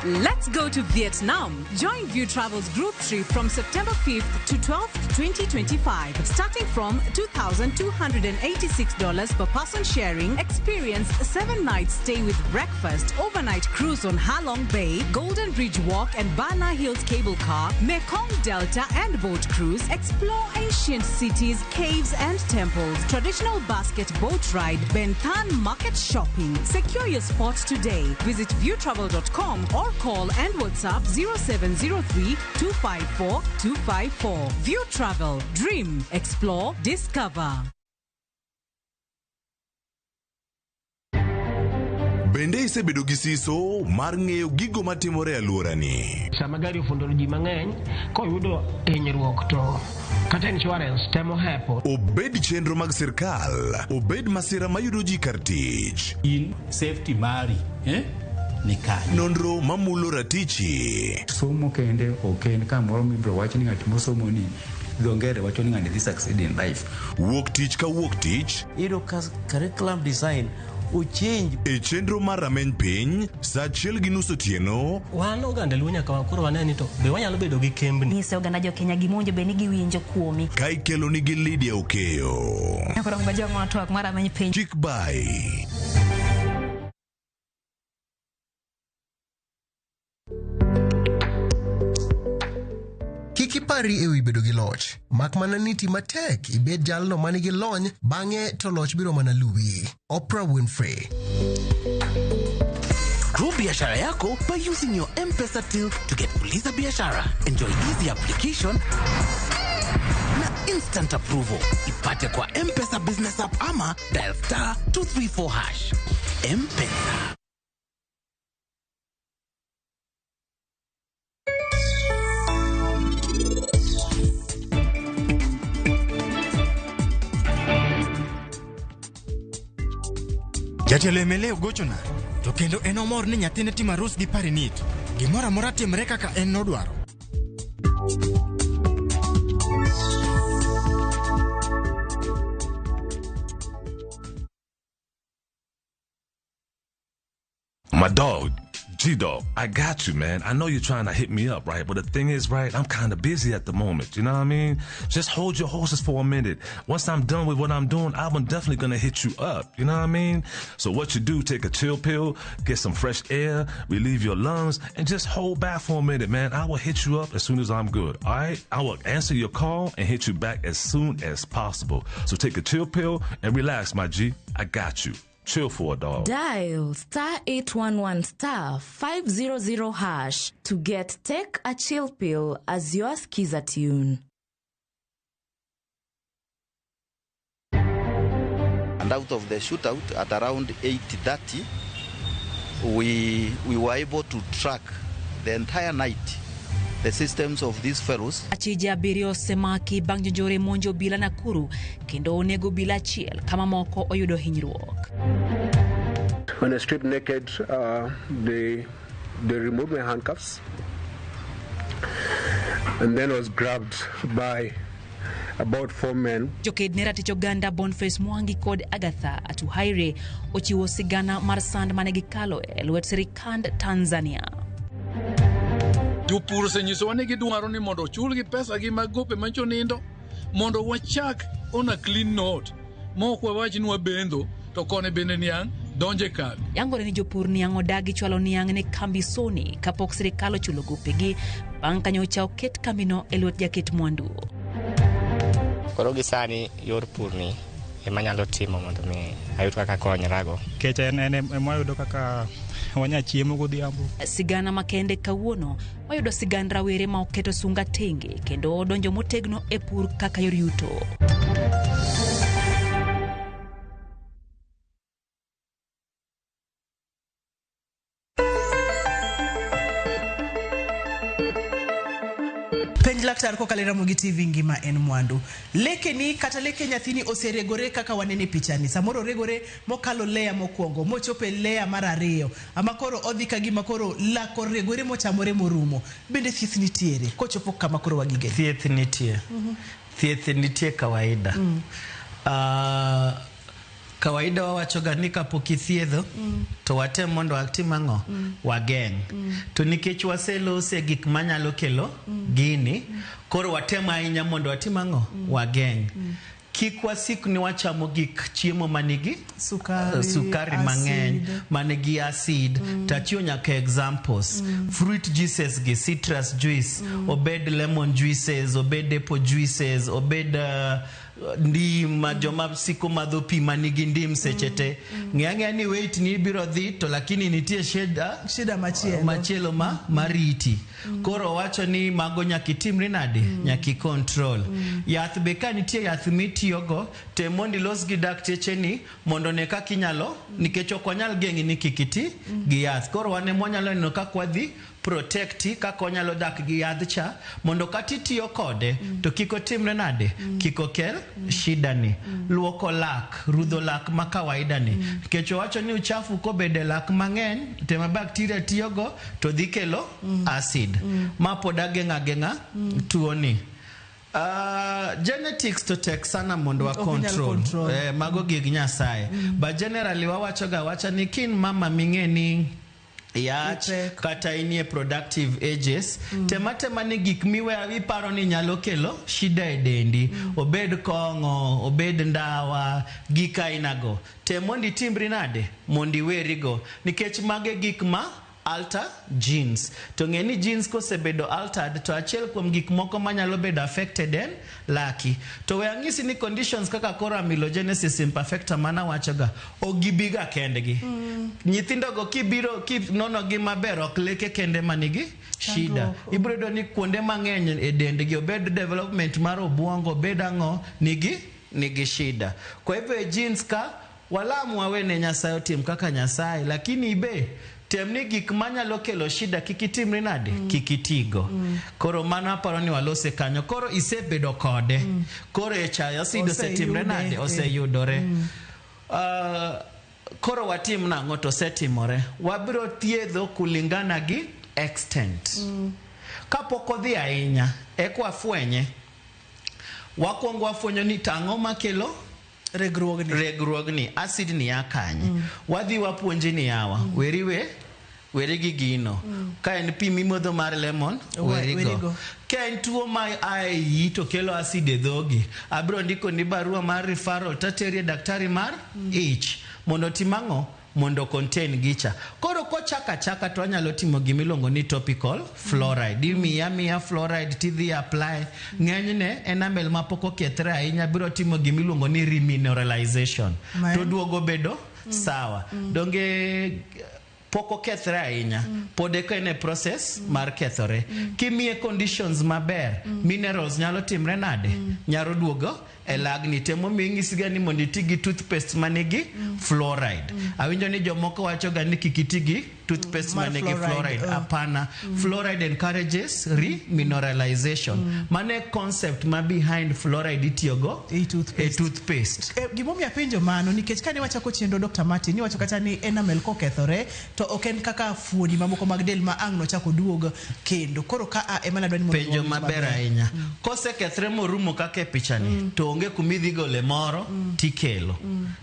Let's go to Vietnam. Join View Travel's group trip from September 5th to 12th, 2025. Starting from $2,286 per person sharing, experience 7 nights stay with breakfast, overnight cruise on Ha Long Bay, Golden Bridge Walk and Bana Hills cable car, Mekong Delta and boat cruise, explore ancient cities, caves and temples, traditional basket boat ride, Ben Thanh market shopping. Secure your spot today. Visit viewtravel.com or call and WhatsApp 0703 254 254. View Travel. Dream. Explore. Discover. Bende isebedo gi siso mar ng'eyo gigo matimore alworani. Sama gari ofundoro ji mang'eny koyudo hinyruok to kata insurance temo hepo. Obed chenro mag sirkal, obed masira mayudo ji kar tich. In safety mari, nonro mamulo ratichi. Somo kende oken kamoro mibro wacho ni ng'at mosomo ni dongere wacho ni ng'ani succeed in life. Wuok tich ka wuok tich. Curriculum design uchinj. E chenro mar rameny piny, sa 1:30 otieno. Wan oganda luo nyaka wakoro waneni to be wanyalo bedo gi kembni. Nyise oganda jo Kenya gimonjo be ni giwinjo kuomi. Ka ikelo nigi Lydia Okeyo. Nyakoro mbajo ng'ato mar rameny piny. Kik bai. Kipari ewi bedo gi loch, mak mana niti matek ibed jalno manigi lony, bang'e to loch biro mana luwi. Oprah Winfrey. Grow biashara yako by using your M-Pesa till to get Uliza Biashara. Enjoy easy application na instant approval. Ipate kwa M-Pesa business app ama dial *234#. M-Pesa. Jatelo emeleo gochona, to kendo en omor ni nyathine timo arus gi parinit. Gimoro amora timre kaka en nodwaro. My dog, G-Dog, I got you, man. I know you're trying to hit me up, right? But the thing is, right, I'm kind of busy at the moment. You know what I mean? Just hold your horses for a minute. Once I'm done with what I'm doing, I'm definitely going to hit you up. You know what I mean? So what you do, take a chill pill, get some fresh air, relieve your lungs, and just hold back for a minute, man. I will hit you up as soon as I'm good, all right? I will answer your call and hit you back as soon as possible. So take a chill pill and relax, my G. I got you. Chill for a dog. Dial *811*500# to get Take a Chill Pill as your skiza tune. And out of the shootout at around 8:30, we were able to track the entire night the systems of these fellows. Achije abirio semaki bang jonjore monjo bila Nakuru kendo onego bila chiel kama moko oyudo hinyruok. When I stripped naked, they removed my handcuffs, and then I was grabbed by about 4 men. Joked ne ratich oganda Boniface Mwangi kod Agatha Atuhaire ochiwo sigana mar sand mane gikalo e lwet sirikand Tanzania. Jopur senyisowa ni gidwaro ni mondo chulgi pesa gi mag gope manchonindo mondo wachak on a clean note mok wawach ni wabendo to kone bende niang' donje kad. Yangore ni jopur niang' odagi chwalo niang' ne kambi Sony kapok sirikal ochulo gopegi bang' kanyocha oket kambino e lwet jaket mwandu. Koro gisani yor pur ni emanyalo timo mondo mi ayud kaka konyrago. Kech en moyudo kaka wanya chiemo godhiambo. Sigana makende kawuono oyudo sigand rawere ma oketo sunga tenge kendo odonjo motegno e pur kaka yor yuto. Penj laktar kokalera Mugi TV ngima en mwandu. Leke ni kata leke nyathini oseregore kaka wanene pichani. Samoro regore mokalo lea mokwongo, mochope lea mar ariyo. Ama koro odhi kagima koro lako regore mochamore morumo. Bende thieth nitiere kochopo kama koro wagige. Thieth nitie. Thieth nitie kawaida. Kawaida wawachoga ni kapok ithiedho to watem mondo watim ang'o wageng'. To nikech waselose gik manyalo kelo gini, koro watem ahinya mondo watim ang'o wageng'. Kik wasik ni wachamo gik chiemo manigi sukari mang'eny, manigi acid. Tachiwo nyaka examples. Fruit juices gi, citrus juice, obed lemon juices, obed apple juices, obed ndim, joma siko madho pi manigi ndim sechete. Ng'e ni weight ni biro dhi to lakini nitie shida machielo mariti. Koro wacho ni mago nyakitimri nade, nyaki control. Yath be ka nitie yath mitiyogo, te mondi los gi dakteche ni mondo ne kaka inyalo, nikech ok wanyal geng'i ni kikiti gi yath. Koro wane mwanyalo neno kaka wadhi protecti kaka onyalo dak gi yadh cha mondo kati tiyo kode to kiko timre nade, kiko kel shida ni. Luoko lak, rudho lak ma kawaida ni. Kecho wacho ni uchafu ko bede lak mang'eny, tema bakteria tiyogo to dhi kelo acid. Ma pod ageng'a tuo ni. Genetics to tek sana mondo wa control. Mago gig nyasaye. But generally wacha ni kin mama mingeni yach kata inie productive ages tematema ni gik miwe iparo ni nyalo kelo shida e dendi obed kongo obed ndawa gika inago temondi timbri nade mondi werigo nikech mage gik ma alter genes to ngeni genes ko sebedo altered to achiel kuom gik moko manyalo bedo affected en laki to we angisi ni conditions kaka koro amelogenesis imperfecta mana wachoga ogibiga kendgi nyithindo go kibiro nono gi maber ok leke kende manigi shida ibrodo ni kuonde mang'eny e dendgi obed development mar obuongo obed ang'o nigi shida kwa hivyo genes ka walamu wawene nyasaye otim kaka nyasaye lakini ibe temni gik manyalo kelo shida kikitimri nade kikitigo koro mana paro ni walose kanyo koro isebedo kode koro echayo sido setimre nade oseyudore koro watim nang'o to setimore wabiro thiedho kulingana gi extent kapok odhi ahinya ekwa fwenye wakwongo wafwenyo ni tang'o makelo regruogni acid ni akanye wadhi wapuonji ni yawa weri gi gino ka en pi mimodho mar lemon werigo ka en tuo ma ai to kelo acid e dhogi abro ndiko ni barua mar referral tateri daktari mar ich mondo timang'o mondo contain gicha koro kochaka to anyalo timo gimilongo ni topical fluoride imiya fluoride tidhi apply ng'enyne enamel mapoko kethre ahinya biro timo gimilongo ni remineralization to duogo bedo sawa donge poko kethre ahinya pod eka ene process mar kethore kimie conditions maber minerals nyalo timre nade nyaro duogo elagni temo mingisiga ni mondi tigi toothpaste manigi fluoride awinjo ni jomoko wachoga ni kikitigi toothpaste manigi fluoride apana fluoride encourages remineralization mane concept ma behind fluoride itiyogo e toothpaste gimomi apenjo mano nikech kane wachako chenro Dr. Martin ni wacho kata ni enamel kokethore to oken kaka fuoni mamoko mag del ma ang' no chako duogo kendo koro ka emana dwani penjo maber ahinya kose kethre morumo kaka e pichani to onge kumidhi gole moro tikelo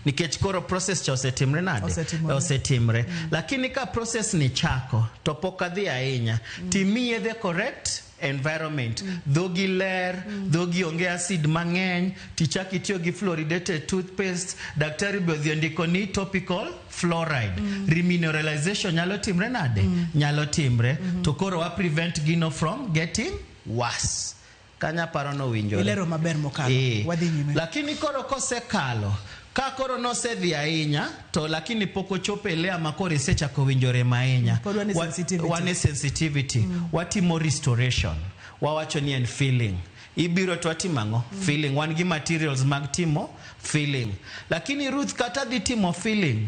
nikech koro process cha osetimre nade osetimre lakini ka process ni chako to pok adhi ahinya timie the correct environment dhogi ler dhogi onge acid mang'eny tichaki tiyo gi fluoridated toothpaste daktari be ndiko ni topical fluoride remineralization nyalo timre nade nyalo timre to koro wa prevent gino from getting worse kanya paro no winjo ilero maber mokalo wadhi nyime lakini koro kosekalo ka koro nosedhi ahinya to lakini poko chope lea makoro isechako winjore mahinya wane sensitivity watimo restoration wawacho ni en feeling ibiro twatimango feeling wan gi materials mag timo feeling lakini Ruth kata dhi timo feeling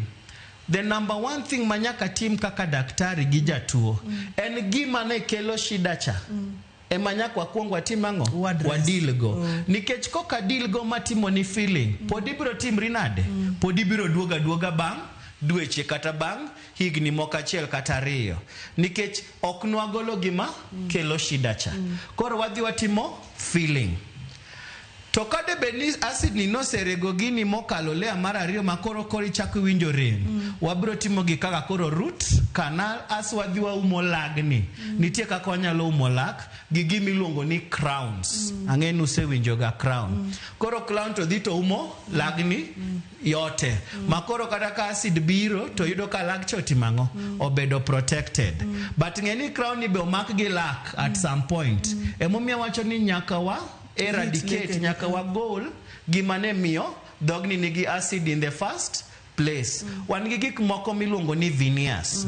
the number one thing manyaka tim kaka daktari gi jatuo en gima ne kelo shida cha emanya kwa kuongwa timango wadilgo nikech koka dilgo matimo ni feeling podibiro timri nade podibiro duoga bang dweche kata bang higni moka chiel kata riyo nikech ok nwagolo gima kelo shida cha koro wadhi watimo feeling to kade beni acid ni noserego gini mokalo lea mar ariyo makoro kori chako winjo rem wabiro timo gi kaka koro root canal aswadhi wa umo lagni nitie kaka wanyalo umo lak gi gimi luongo ni crowns ang'eni usewinjo ga crown koro crown to dhi to umo lagni yote makoro kata ka acid biro to yudo ka lag choti mango obedo protected but ng'eni crown ni be omak gi lak at some point emomiyo wacho ni nyaka wa eradicate nyaka wa gol gimane miyo dogni nigi acid in the first place wan gi gik moko miluongo ni veneers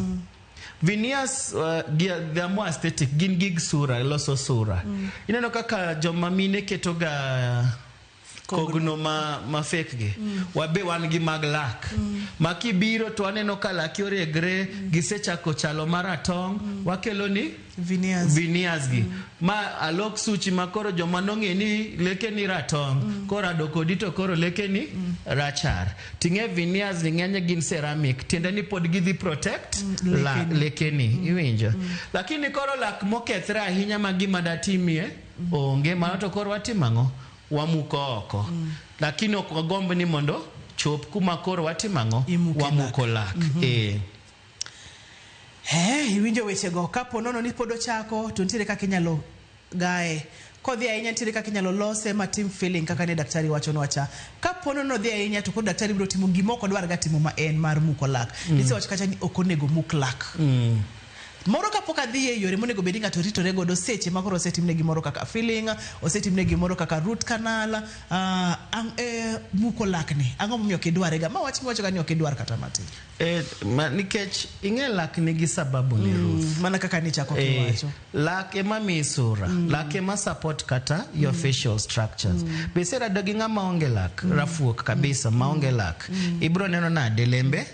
veneers they are more aesthetic gin gig sura loso sura ineno kaka joma mine ketoga kogno ma fake gi wabe wan gi mag lak makibiro to aneno ka laki oregre gisechako chalo maratong wakelo ni veneers gi ma alok suchi makoro joma nong'e ni leke ni ratong koro adokodi to koro leke ni rachar tinge veneers ni ng'eny gin ceramic tiende ni pod gidhi protect leke ni iwinjo lakini koro lak mokethre ahinya ma gima datimie onge mano to koro watimang'o wamuko oko lakini ok wagomb ni mondo chop kuma koro watimang'o wamuko lak iwinjo weche go kapo nono ni pod ochako to nitiere kaka inyalo gae kodhi ahinya nitiere kaka inyalo lose matim filling kaka ne daktari wachonwa cha kapo nono dhi ahinya to kod daktari biro timo gimoko dwar ga timo ma en mar muko lak nise wach kacha ni ok onego muk lak moro kapok adhi e yore monego bedi ng'ato ritore godo seche ma koro osetimne gimoro kaka filling osetimne gimoro kaka root canal muko lakni ang'o momiyo kidware ga ma wach mi wacho ga ni ok idwar kata matin nikech ing'e lak nigi sababu ni Ruth mana kaka ni chako kiwacho lak ema mi sura lak ema support kata your facial structures besera dogi ng'ama onge lak rafuok kabisa maonge lak ibro neno nade lembe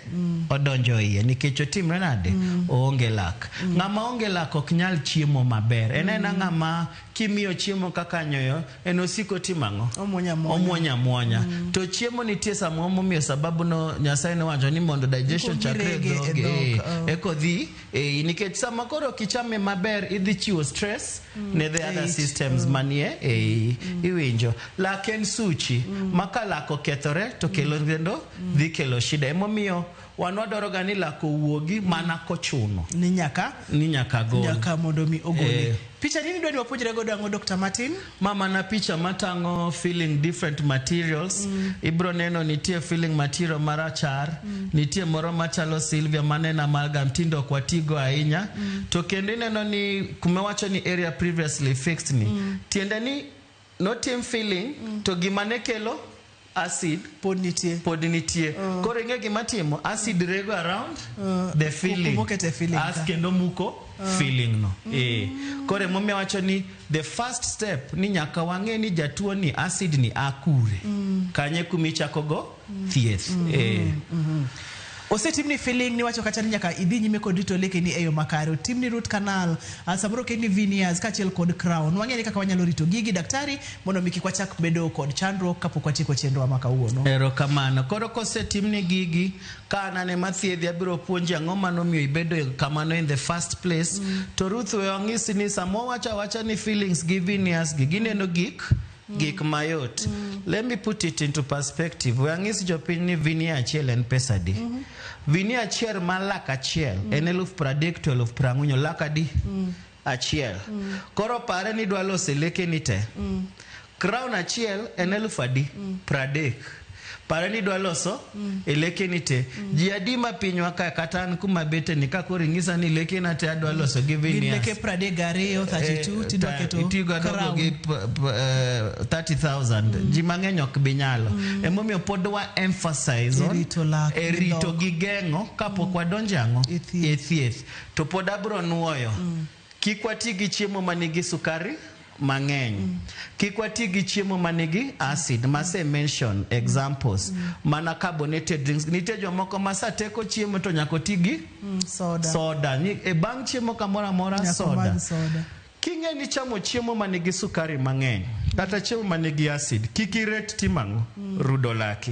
odonjo iye nikech otimre nade oonge lak ng'ama onge lak ok nyal chiemo maber en ng'ama kimiyo chiemo kaka nyoyo en osiko timang'o omwonya to chiemo nitie samo momiyo sababu no Nyasaye ne wacho ni mondo digestion chakre dhoge ekodhi nikech sama koro kichame maber idhi chiwo stress ne the other systems manie iwinjo lak en suchi maka lak okethore to kelo ngendo dhi kelo shida emomiyo wanodoro gani lako wuogi mana kochuno ni nyaka gol nyaka mondo mi ogole picha nini dwani wapuonjre godo ang'o Dr. Martin mama na picha matango filling different materials ibro neno nitie filling material marachar nitie moro machalo Sylvia manena amalgam tindo kwa tigo ahinya to kendo neno ni kumewacho ni area previously fixed ni tiende ni no team filling to gimane kelo acid pod nitie koro ing'e gima timo acid rego around the filling as kendo muko filling no koro emomiyo wacho ni the first step ni nyaka wang'e ni jatuo ni acid ni akure kanye kumichako go thieth osetimni filling ni wacho kata ni nyaka idhi nyime kod rito leke ni eyo makare timni root canal samoro kedni veneers kachiel kod crown wang'e ni kaka wanyalo rito gigi daktari mondo mi kik wachak bedo kod chandruok kapok watieko chenro ma kawuono erokamano koro kosetimni gigi ka anane mathiedhi abiro puonji ang'o manomiyo ibedo kamano in the first place to Ruth we ong'isi ni samo wacha ni fillings gi veneers gi gineno gik mayot let me put it into perspective we ang'isi jopiny ni veneer achiel en pesa di veneer achiel ma lak achiel en 30,000 to 40,000 lak adi achiel koro pare ni dwa lose leke ni te crown achiel en 30,000 pare ni dwa loso leke ni te ji adi ma pinywa ka kata an kuma bete ni ka koro ing'isa ni leke na te adwa loso gi veneers leke 32 32 tidwa keto crown gi 30,000 ji mang'eny ok bi nyalo emomiyo pod wa emphasize rito gi geng'o kapok wadonjo ang'o e thieth to pod abro nuoyo kik wati gi chiemo manigi sukari mang'eny kik wati gi chiemo manigi acid mase mention examples mana carbonated drinks nitie jomoko masateko chiemo to nyako tigi soda ni bang' chiemo kamoro amora soda king'e ni chamo chiemo manigi sukari mang'eny kata chiemo manigi acid kik iret timang'o rudo laki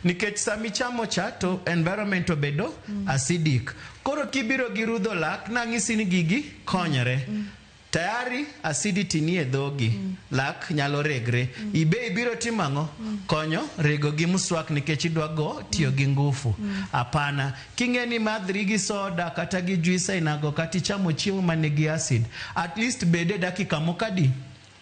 nikech sami chamo cha to environment obedo acidic koro kibiro gi rudho lak nang'isi ni gigi konyre tayari acidity ni e dhogi lak nyalo regre ibe ibiro timang'o konyo rego gi muswak nikech idwa go tiyo gi ngufu apana king'e ni madhri gi soda kata gi juice inago kati chamo chiemo manigi acid at least bede dakika mokadi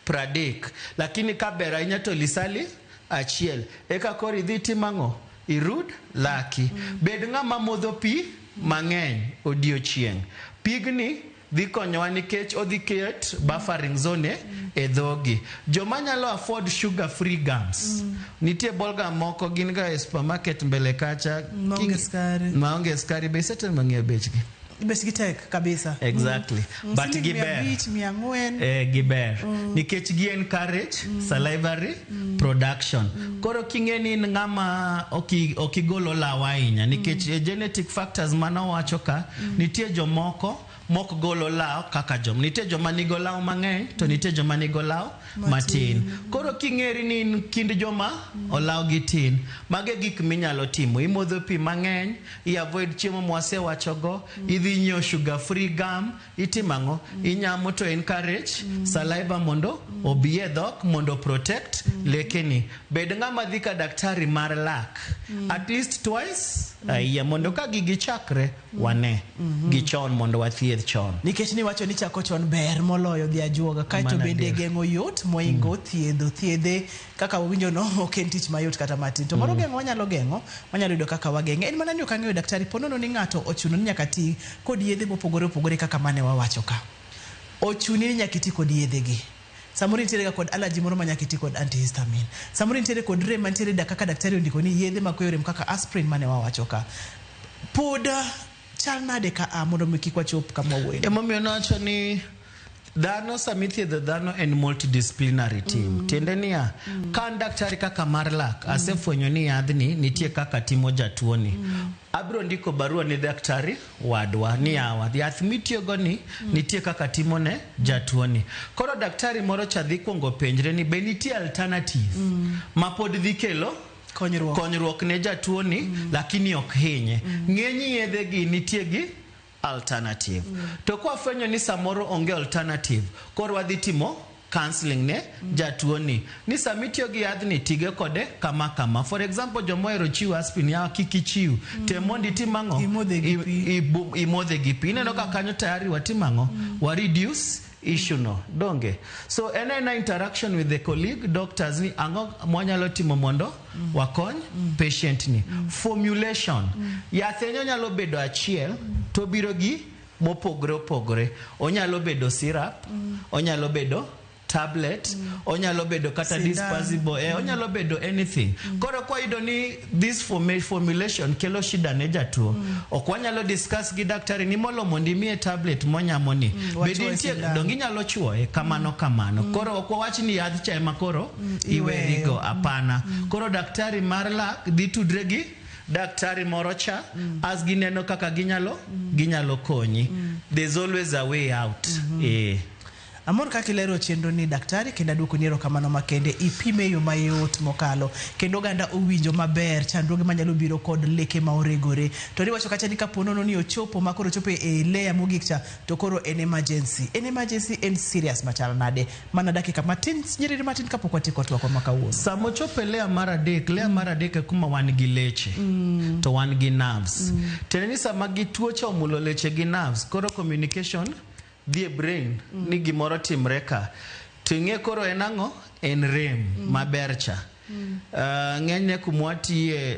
30 lakini kabera inya to lisali achiel eka koro idhi timang'o irud laki bed ng'ama modho pi mang'eny odiochieng pigni dhi konyowa nikech odhi ket buffering zone e dhogi joma nyalo afford sugar free gums nitie bolgam moko gin ga e supermarket mbele kacha maonge skari be sete mang'eyo bechgi Bes gitek kabisa. Exactly. But giber. Giber. Nikech gi encourage salivary production. Koro kingeni ngama okigolo lawa ahinya nikech genetic factors mana wacho ka nitie jomoko mok golo lao kaka nitie joma nigo lao mang'eny to nitie joma nigo lao matin. Koro king'eri ni kind joma olao gi tin, mage gik minyalo timo. Imodho pi mang'eny, i avoid chiemo mwase wachogo, idhi nyiewo sugar free gum, itimango, inyamo to encourage saliva mondo obiye dhok mondo protect lekeni. Bed ng'ama dhi ka daktari mar lak at least twice iya mondo ka gigi chakre wane gichon mondo wathiedh chon. Nikech ni wacho ni chako chon ber moloyo dhi ajuoga kaito bende geng'o yot moingo thiedhe kaka winjo no ok en tich mayot kata matin. To moro geng'o wanyalo yudo kaka wageng'e. En mana ni ok ang'eyo daktari ponono ni ng'ato ochuno ni nyaka ti kod yedhe mopogore opogore kaka mane wawacho ka. Ochuni ni nyaka ti kod yedhe gi. Samoro nitiere kod allergy moro ma nyaka ti kod antihistamine. Samoro nitiere kod rem mantiere kaka daktari ondiko ni yedhe makoyo rem kaka aspirin mane wawacho ka. Pod chal nade ka mondo kik wachop kama wuoyi. Emomiyo nawacho ni dhano samithiedho dhano en multidisciplinary team. Tiende niya, kan daktari kaka mar lak asefwenyo ni yadhni nitie kaka timo jatuoni. Abro ndiko barua ni daktari wadwa ni awa yath mitiyogo ni nitie kaka timo ne jatuoni. Koro daktari moro cha dhi kuongo penjre ni be nitie alternative ma pod dhi kelo konyruok ne jatuoni lakini ok hinye. Ng'eny yedhe gi nitie gi alternative. To kwa fwenyo ni samoro onge alternative, koro wadhi timo counseling ne jatuoni. Ni samitiyo gi yadhni tige kode kama. For example, jomoero chiwo aspirin ya kikichiu. Temondi timang'o? Imodhe gi pi. Ineno ka kanyo tayari watimang'o? Wa reduce issue no. Donge. So ena interaction with the colleague doctors ni ang'o mwanyalo timo mondo wakony patient ni. Formulation. Yathenyo nyalo bedo achiel to biro gi mopogore. Onyalo bedo syrup, onyalo bedo tablet, onyalo bedo kata disposable, onyalo bedo anything. Koro kwa ido ni this formulation kelo shida ne jatuo. Ok wanyalo discuss gi daktari ni molo mondi miye tablet monyamo ni. Bedintie dongi nyalo chuoe kamano. Koro ok wachi ni yadh cha ema koro iwerigo apana. Koro daktari mar lak dhi tudre gi daktari moro cha as gineno kaka ginyalo konyi. There's always a way out. Amor kakilero chenro ni daktari kenda duko niero kamano makende ipime yo mayot mokalo kendo ganda owinjo maber chandruoge manyalo biro kod leke ma oregore. To riwacho kacha ni kaponono ni ochopo makoro chope e layer mogik cha to koro en emergency. En emergency en serious machal nade. Mana dakika matin nyiriri matin kapok watiko twako makawuono. Samo chope layer mar adek kuma wan gi leche to wan gi nerves. Teneni sama gi tuoche omulo leche gi nerves koro communication the brain ni gimoro timre ka tinge koro enang'o en rem mabercha. Ng'enyne kumwatie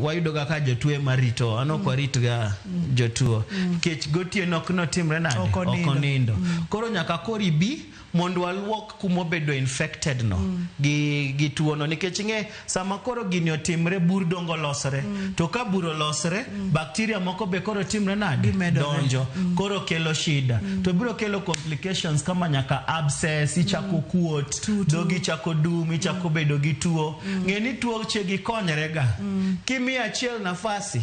wayudo ka jotuo marito anok waritga jotuo kech gotie nok no timre nade okonindo. Koro nyaka kori bi mondo waluok kumobedo infected no gi tuo no nikech ng'e sama koro gini otimre bur dongo losre to ka bur olosre bacteria moko be koro timre nade donjo koro kelo shida to biro kelo complications kama nyaka abscess, ichako kuot, dogi chako dum, ichako bedo gi tuo. Ng'eni tuo chegi konyrega. Kimi achiel nafasi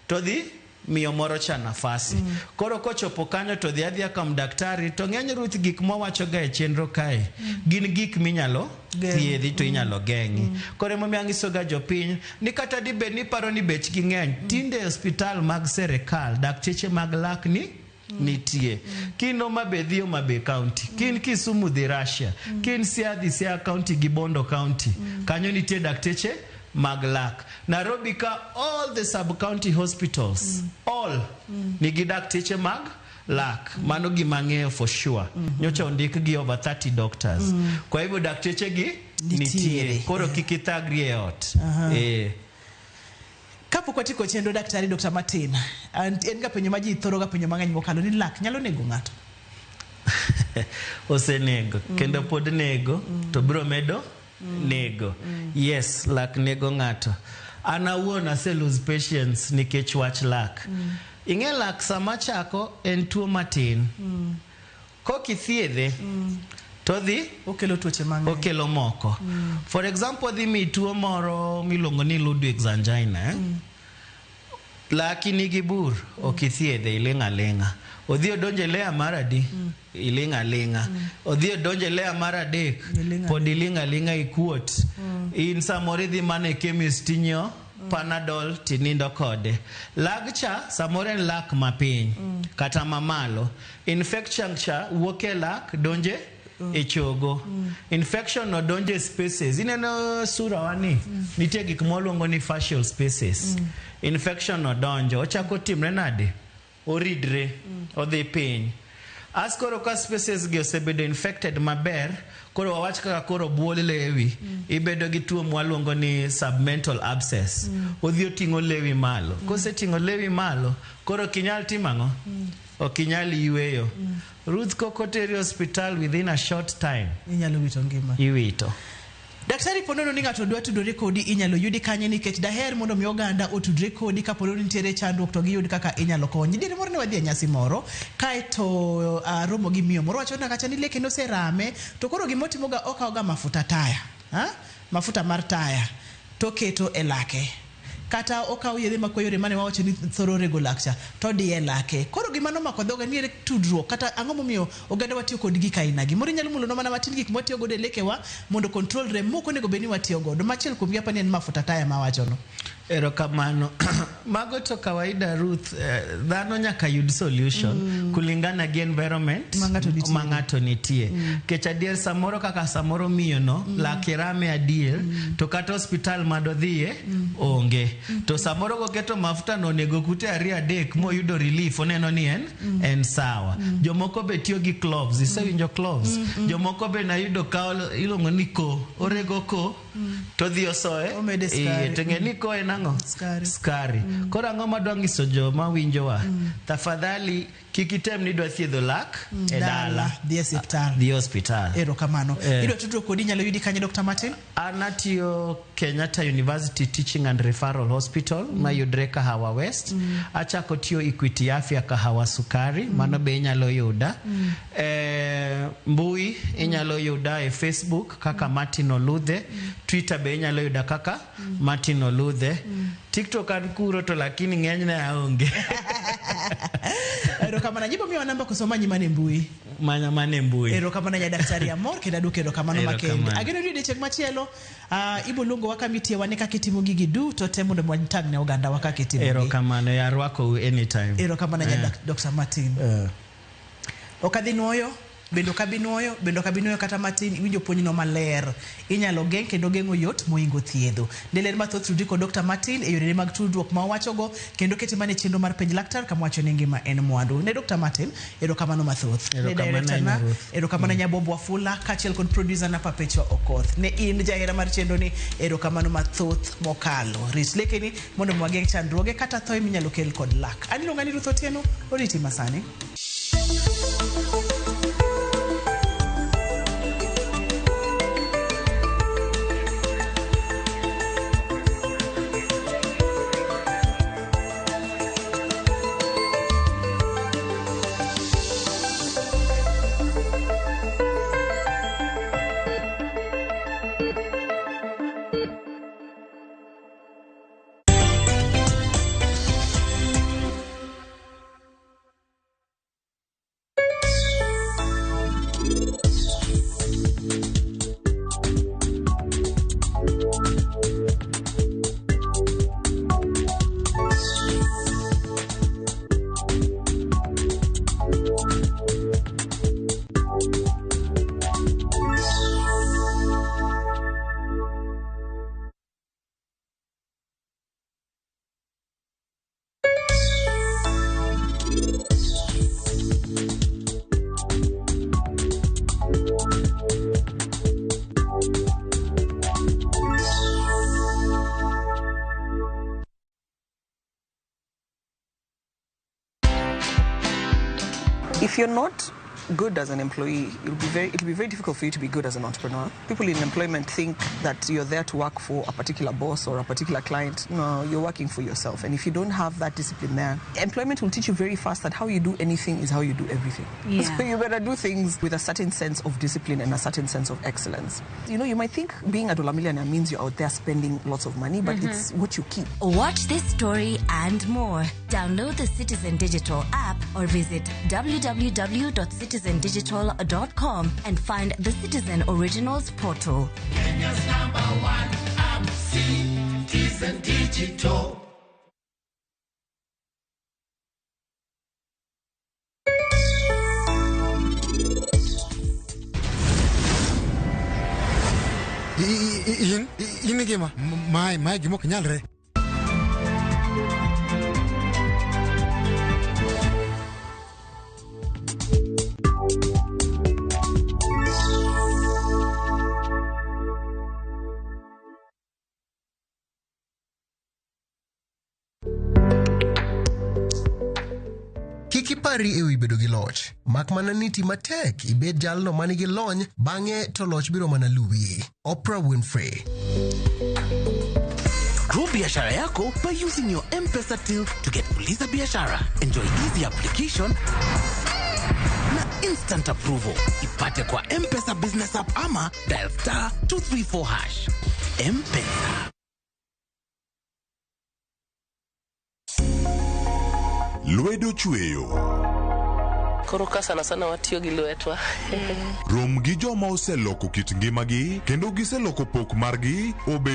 to dhi miyo moro cha nafasi. Koro kochopo kanyo to dhi adhiya kam daktari to ng'eny ruth gik mwawacho ga e chenro kae gin gik minyalo thiedhi to inyalo geng'i. Koro emomiyo ang'iso ga jopiny ni kata dibed ni paro ni bech gi ng'eny tinde hospital mag serikal dakteche mag lak ni nitie. Kin Homa-Bay dhi Homa-Bay County, kin Kisumu dhi Russia, kin Siaya County gi Bondo County kanyo nitie dakteche mag lak. Nairobi ka all the sub-county hospitals all nigi dakteche mag lak. Mano gima ng'eyo for sure. Nyocha ondik gi over 30 doctors. Kwa hivyo dakteche gi nitie. Koro kikithagri e ot. Kapo kwa tiko chenro daktari Dr. Martin en ga penyo maji thoro ga penyo mang'eny mokalo ni lak nyalo nego ng'ato. Osenego kendo pod nego to biro medo nego. Yes, lak nego ng'ato. An awuon ase lose patience nikech wach lak. ing'e lak sama chako en tuo matin. Kokithiedhe to dhi okelo tuoche mang'eny, okelo moko. For example, dhi mi tuo moro miluongo ni Ludwig's angina. Laki nigi bur, okithiedhe iling'a ling'a. Odhi odonje lea mar adi, iling'a ling'a. Odhi odonje lea mar adek, pod iling'a ling'a ikuot. In samoro idhi mana e chemist inyo Panadol tinindo kode. Lagcha samoro en lak mapiny kata mamalo. Infection cha wuok e lak donje e chogo. Infection no donje spaces. Ineno sura wani nitie gik moluongo ni facial spaces. Infection no donjo, ochako timre nade, oridre, odhi piny. As koro ka spaces gi osebedo infected maber, koro wawach kaka koro buol lewi, ibedo gi tuo mwaluongo ni submental abscess. Odhi oting'o lewi malo. Kose ting'o lewi malo, koro kinyal timang'o? Okinyal yweyo. Ruth kokoteri hospital within a short time. Inyalo wito ngima. Iwito. Daktari ponono ni ng'ato dwa tudore kodi inyalo yudi kanye nikech daher mondo mi oganda otudre kodi ka ponono nitiere chandruok to giyud kaka inyalo konyi. Diere moro ne wadhi e nyasi moro kaeto romo gi miyo moro wacho na kacha ni leke no serame to koro gimotimo ga okaoga mafuta taya, mafuta mar taya to keto e lake. Kata okao yedhe makoyore mane wawacho ni thoro rego lakcha to diye lake. Koro gimano mako dhoga niere tudruok kata ang'o momiyo oganda watiyo kod gik aina gi. Moro nyalo mulo no mana matin gik mwatiyo godo e lekewa mondo control rem moko nego beni watiyo godo. Machiel kuom gi hapa ni en mafuta taya mawacho no. Erokamano. Mago to kawaida Ruth, dhano nyaka yud solution kulingana gi environment mangato nitie. Kech adier samoro kaka samoro miyo no lakirame adier to kata hospital madodhie onge. To samoro goketo mafuta no nego kute ari adek mo yudo relief oneno ni en sawa. Jomoko be tiyo gi cloves, isewinjo cloves. Jomoko be na yudo kao ilongo ni ko, orego ko to dhi osoe. Tenge ni ko en ang'o? Skari. Koro ang'o madwa nyiso joma winjowa? Tafadhali kik item ni dwa thiedho lak e dala. Dhi hospital. Erokamano. Idwa tudruok kodi nyalo yudi kanye Dr. Martin? An atiyo Kenyatta University Teaching and Referral Hospital mayudre Kahawa West. Achako tiyo Equity Afya Kahawa Sukari, mano be inyalo yuda. Mbui inyalo yuda e Facebook kaka Martin Oludhe. Twitter be inyalo yuda kaka Martin Oludhe. TikTok an kuro to lakini ng'enyne aonge. Erokamano jibo miwa namba kusoma nyimane mbui. Mane mbui. Erokamano nya daktari Amor kenda duke erokamano makende. Ageno ni dechek machielo ibo lungo wakamitie wane kakitimo gigi duto temo ndo mwantag ne oganda wakakitimo gigi. Erokamano ya rwako anytime. Erokamano nya Dr. Martin. Okadhi nuoyo bendo kabinuoyo kata matin iwinjo puonj no maler inyalo geng kendo gengo yot moingo thiedho. Deler mathoth rudi ko Dr. Martin e yore mag tudruok ma wacho go kendo kete mane chenro mar penj laktar kama wacho ni ngima en mwandu. Ne Dr. Martin erokamano mathoth. Ne director na erokamano Nyabobo Wafula kachiel kod producer na Perpetua Okoth. Ne in jahera mar chenro ni erokamano mathoth mokalo. Rit lekeni mondo mwageng chandruoge kata thoe minyalo kel kod lak. Ani longani Ruth Otieno oriti masani. If you're not good as an employee, it'll be very difficult for you to be good as an entrepreneur. People in employment think that you're there to work for a particular boss or a particular client. No, you're working for yourself. And if you don't have that discipline there, employment will teach you very fast that how you do anything is how you do everything. Yeah. So you better do things with a certain sense of discipline and a certain sense of excellence. You know, you might think being a dollar millionaire means you're out there spending lots of money, but it's what you keep. Watch this story and more. Download the Citizen Digital app or visit www.citizendigital.com and find the Citizen Originals portal. Kenya's #1 app, Citizen Digital. In gima mai gimo kanyalre. Kikipari ewi bedo gi loch, mak mana niti matek ibed jalno manigi lony, bang'e to loch biro mana luwi. Oprah Winfrey. Grow biashara yako by using your M-Pesa till to get Fuliza Biashara. Enjoy easy application na instant approval. Ipate kwa M-Pesa business app ama dial *234#. M-Pesa. Lwedo chweyo. Koro ka sana watiyo gi lwetwa. Rom gi joma oseloko kit ngimagi kendo giseloko pok margi obed